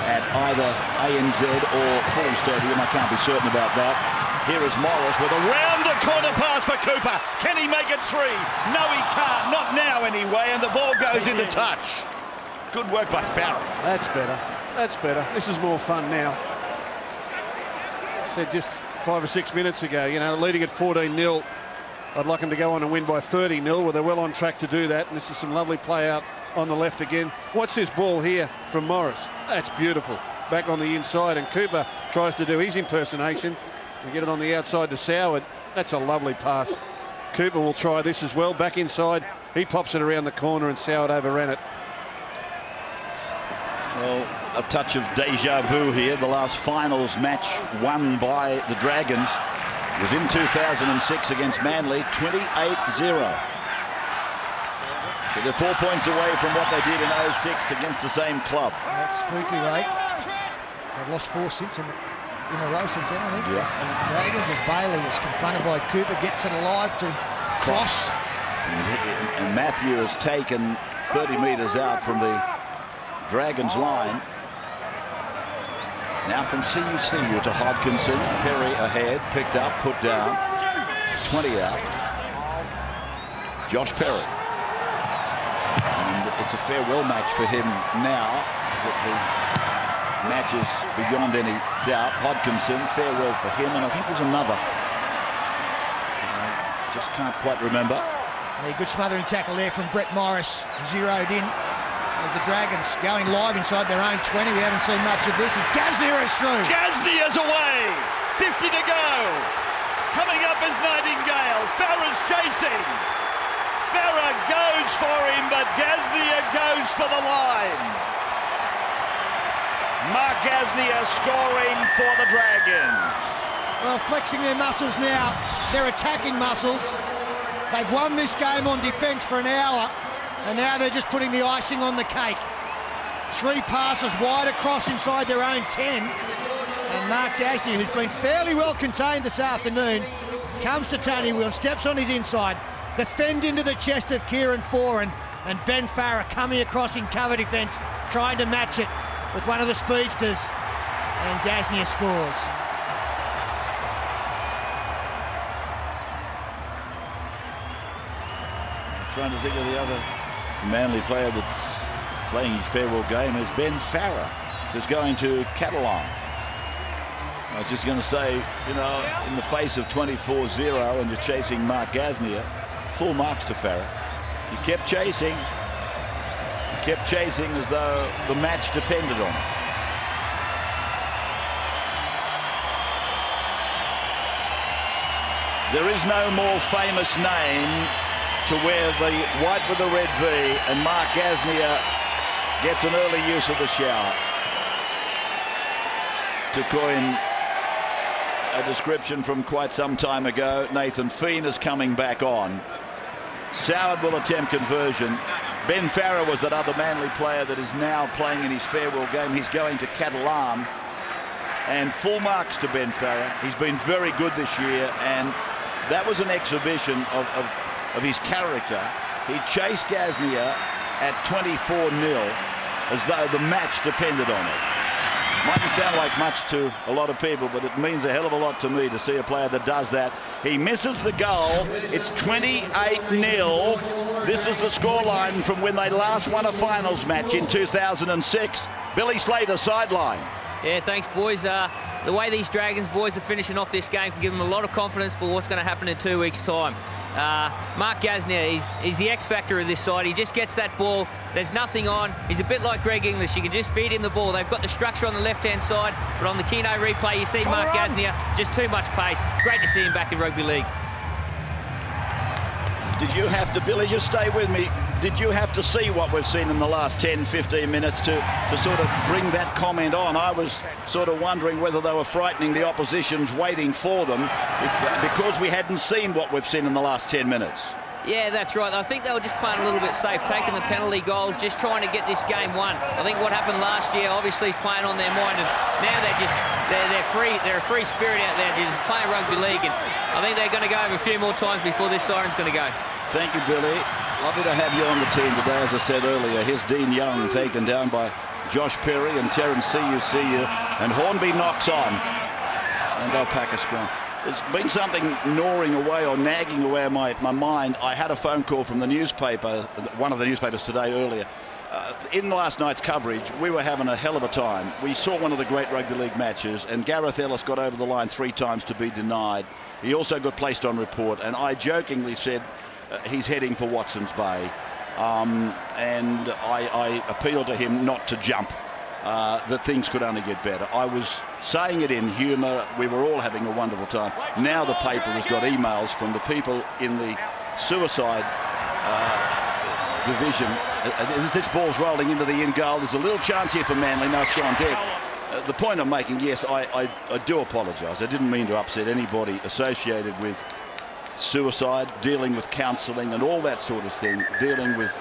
at either ANZ or Fulham Stadium. I can't be certain about that. Here is Morris with a round-the-corner pass for Cooper. Can he make it 3? No, he can't. Not now, anyway, and the ball goes into touch. Good work by Farrell. That's better. That's better. This is more fun now. Said just 5 or 6 minutes ago, you know, leading at 14-0. I'd like them to go on and win by 30-0. Well, they're well on track to do that. And this is some lovely play out on the left again. What's this ball here from Morris? That's beautiful. Back on the inside, and Cooper tries to do his impersonation and get it on the outside to Soward. That's a lovely pass. Cooper will try this as well. Back inside, he pops it around the corner, and Soward overran it. Well, a touch of deja vu here. The last finals match won by the Dragons was in 2006 against Manly, 28-0. So they're 4 points away from what they did in 06 against the same club. That's spooky, right? They've lost 4 since in a row since then, I think. Yeah. And the Dragons, as Bailey is confronted by Cooper, gets it alive to cross. And Matthew has taken 30 metres out from the Dragons line. Now from CUCU to Hodkinson. Perry ahead, picked up, put down. 20 out. Josh Perry. And it's a farewell match for him now. The match is beyond any doubt. Hodkinson, farewell for him. And I think there's another. I just can't quite remember. A good smothering tackle there from Brett Morris. Zeroed in. As the Dragons going live inside their own 20. We haven't seen much of this as Gasnier is through. Gasnier's away. 50 to go. Coming up is Nightingale. Farah's chasing. Farah goes for him, but Gasnier goes for the line. Mark Gasnier scoring for the Dragons. Well, flexing their muscles now. Their attacking muscles. They've won this game on defence for an hour. And now they're just putting the icing on the cake. 3 passes wide across inside their own 10. And Mark Gasnier, who's been fairly well contained this afternoon, comes to Tony Whelan, steps on his inside, defend into the chest of Kieran Foran, and Ben Farah coming across in cover defence, trying to match it with one of the speedsters. And Gasnier scores. Trying to think of the other Manly player that's playing his farewell game is Ben Farah, who's going to Catalan. I was just going to say, you know, in the face of 24-0 and you're chasing Mark Gasnier, full marks to Farah. He kept chasing as though the match depended on it. There is no more famous name to wear the white with the red V, and Mark Gasnier gets an early use of the shower. To coin a description from quite some time ago, Nathan Feen is coming back on. Soward will attempt conversion. Ben Farah was that other Manly player that is now playing in his farewell game. He's going to Catalan, and full marks to Ben Farah. He's been very good this year, and that was an exhibition of his character. He chased Gasnier at 24-0 as though the match depended on it. Mightn't sound like much to a lot of people, but it means a hell of a lot to me to see a player that does that. He misses the goal. It's 28-0. This is the scoreline from when they last won a finals match in 2006. Billy Slater sideline. Yeah, thanks, boys. The way these Dragons boys are finishing off this game can give them a lot of confidence for what's going to happen in 2 weeks' time. Mark Gasnier, he's the X factor of this side. He just gets that ball. There's nothing on. He's a bit like Greg English. You can just feed him the ball. They've got the structure on the left-hand side, but on the Keno replay, you see Mark Gasnier, just too much pace. Great to see him back in rugby league. Did you have to, Billy, just stay with me, did you have to see what we've seen in the last 10, 15 minutes to sort of bring that comment on? I was sort of wondering whether they were frightening the oppositions waiting for them because we hadn't seen what we've seen in the last 10 minutes. Yeah, that's right. I think they were just playing a little bit safe, taking the penalty goals, just trying to get this game won. I think what happened last year, obviously, playing on their mind, and now they're free. They're a free spirit out there. They're just playing rugby league, and I think they're going to go over a few more times before this siren's going to go. Thank you, Billy. Lovely to have you on the team today. As I said earlier, here's Dean Young taken down by Josh Perry and Terrence CUCU, and Hornby knocks on, and they'll pack a scrum. There's been something gnawing away or nagging away my mind. I had a phone call from the newspaper, one of the newspapers today earlier, In last night's coverage, we were having a hell of a time. We saw one of the great rugby league matches, and Gareth Ellis got over the line 3 times to be denied. He also got placed on report, and I jokingly said he's heading for Watson's Bay. And I appealed to him not to jump, that things could only get better. I was saying it in humour. We were all having a wonderful time. Now the paper has got emails from the people in the suicide division. This ball's rolling into the in goal. There's a little chance here for Manly. No, it's gone dead. The point I'm making, yes, I do apologise. I didn't mean to upset anybody associated with suicide, dealing with counselling and all that sort of thing, dealing with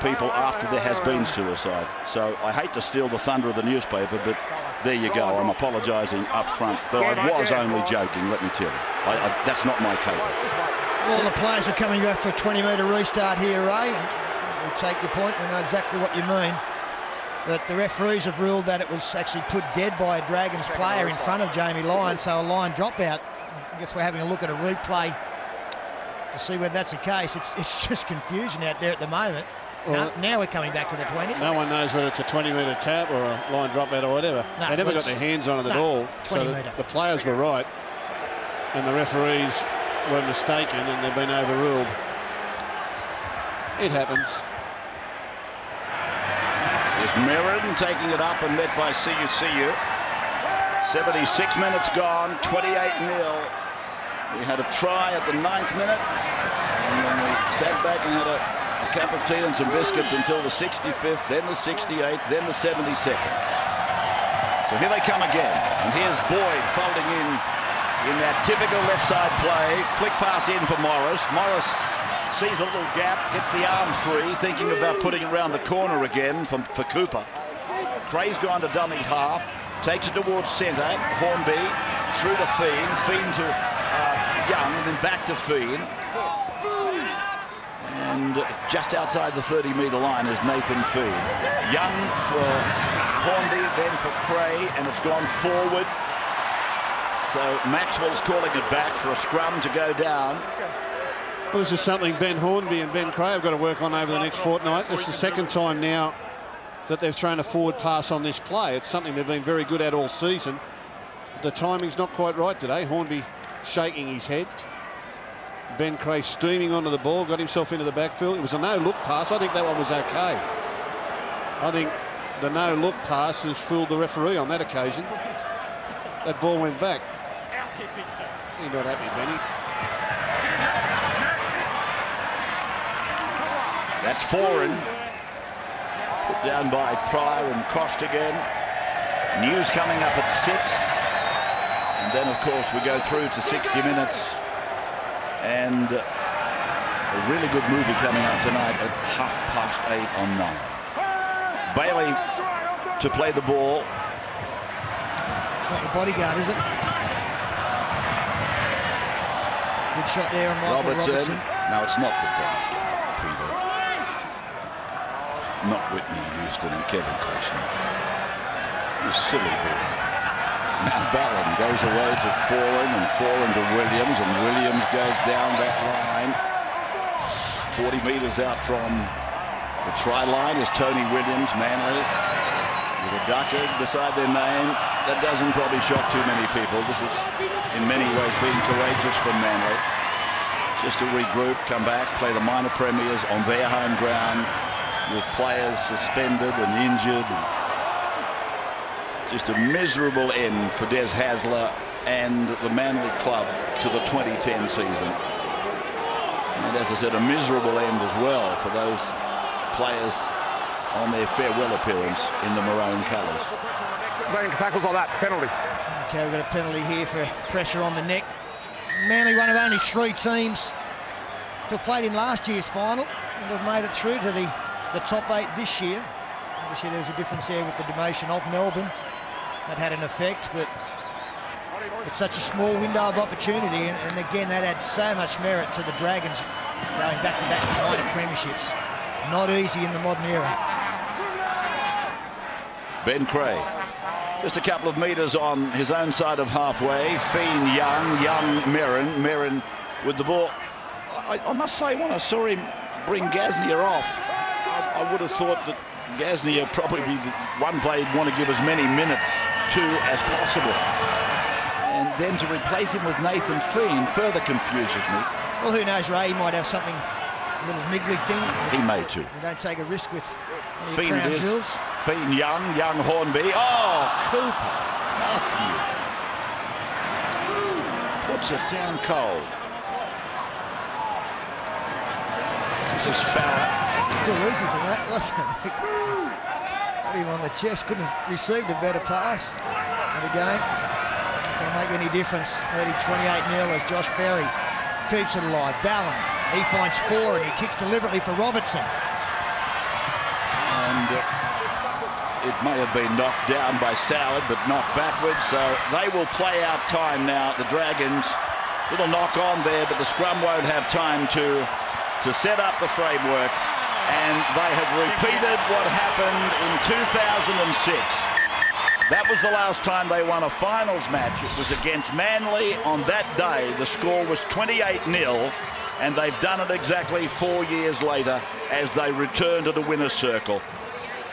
people after there has been suicide. So I hate to steal the thunder of the newspaper, but there you go. I'm apologising up front, but I was only joking, let me tell you. That's not my caper. All the players are coming back for a 20-metre restart here, Ray. And we take your point, we know exactly what you mean. But the referees have ruled that it was actually put dead by a Dragons player in front of Jamie Lyon, so a line dropout. I guess we're having a look at a replay to see whether that's the case. It's just confusion out there at the moment. Well, now we're coming back to the 20. No one knows whether it's a 20-metre tap or a line dropout or whatever. No, they never got their hands on it at all. 20 so metre. The players were right and the referees were mistaken and they've been overruled. It happens. There's Merrin taking it up and met by CU. 76 minutes gone, 28-0. We had a try at the 9th minute, and then we sat back and had a cup of tea and some biscuits until the 65th, then the 68th, then the 72nd. So here they come again, and here's Boyd folding in that typical left side play. Flick pass in for Morris. Morris sees a little gap, gets the arm free, thinking about putting it around the corner again for Cooper. Cray's gone to dummy half, takes it towards centre. Hornby through to Fiend to Young, and then back to Fiend. And just outside the 30-metre line is Nathan Fiend. Young for Hornby, then for Cray, and it's gone forward. So Maxwell's calling it back for a scrum to go down. Well, this is something Ben Hornby and Ben Cray have got to work on over the next fortnight. It's the second time now that they've thrown a forward pass on this play. It's something they've been very good at all season. The timing's not quite right today. Hornby shaking his head. Ben Cray steaming onto the ball, got himself into the backfield. It was a no-look pass. I think that one was okay. I think the no-look pass has fooled the referee on that occasion. That ball went back. You're not happy, Benny. That's foreign. Put down by Pryor and Costigan. News coming up at 6. And then, of course, we go through to 60 minutes. And a really good movie coming up tonight at 8:30 on 9. Bailey to play the ball. Not the bodyguard, is it? Good shot there on Michael Robertson. No, it's not the bodyguard, Peter. It's not Whitney Houston and Kevin Costner. You silly boy. Now Ballon goes away to Foran and Foran to Williams, and Williams goes down that line. 40 metres out from the try line is Tony Williams, Manly, with a duck egg beside their name. That doesn't probably shock too many people. This is in many ways being courageous from Manly. Just to regroup, come back, play the minor premiers on their home ground with players suspended and injured. Just a miserable end for Des Hasler and the Manly club to the 2010 season. And as I said, a miserable end as well for those players on their farewell appearance in the maroon colours. Tackles like that, penalty. Okay, we've got a penalty here for pressure on the neck. Manly, one of only 3 teams to have played in last year's final and have made it through to the top 8 this year. Obviously, there was a difference there with the demotion of Melbourne. That had an effect, but it's such a small window of opportunity, and again, that adds so much merit to the Dragons going back-to-back minor premierships. Not easy in the modern era. Ben Cray, just a couple of metres on his own side of halfway. Fiend, Young, Merrin with the ball. I must say, when I saw him bring Gasnier off, I would have thought that Gasnier probably be the one player you'd want to give as many minutes to as possible. And then to replace him with Nathan Feen further confuses me. Well, who knows, Ray? He might have something, a little niggly thing. He may too. We don't take a risk with Feen it is. Jewels. Feen young Hornby. Oh, Cooper. Matthew. Puts it down cold. This is Farah. Still easy for that, wasn't it? Got him on the chest, couldn't have received a better pass. And again, it's not going to make any difference. Leading 28-0 as Josh Berry keeps it alive. Ballon, he finds Spoor and he kicks deliberately for Robertson. And it may have been knocked down by Soward, but not backwards. So they will play out time now. The Dragons, little knock on there, but the scrum won't have time to set up the framework. And they have repeated what happened in 2006. That was the last time they won a finals match. It was against Manly on that day. The score was 28-0, and they've done it exactly 4 years later as they return to the winner's circle.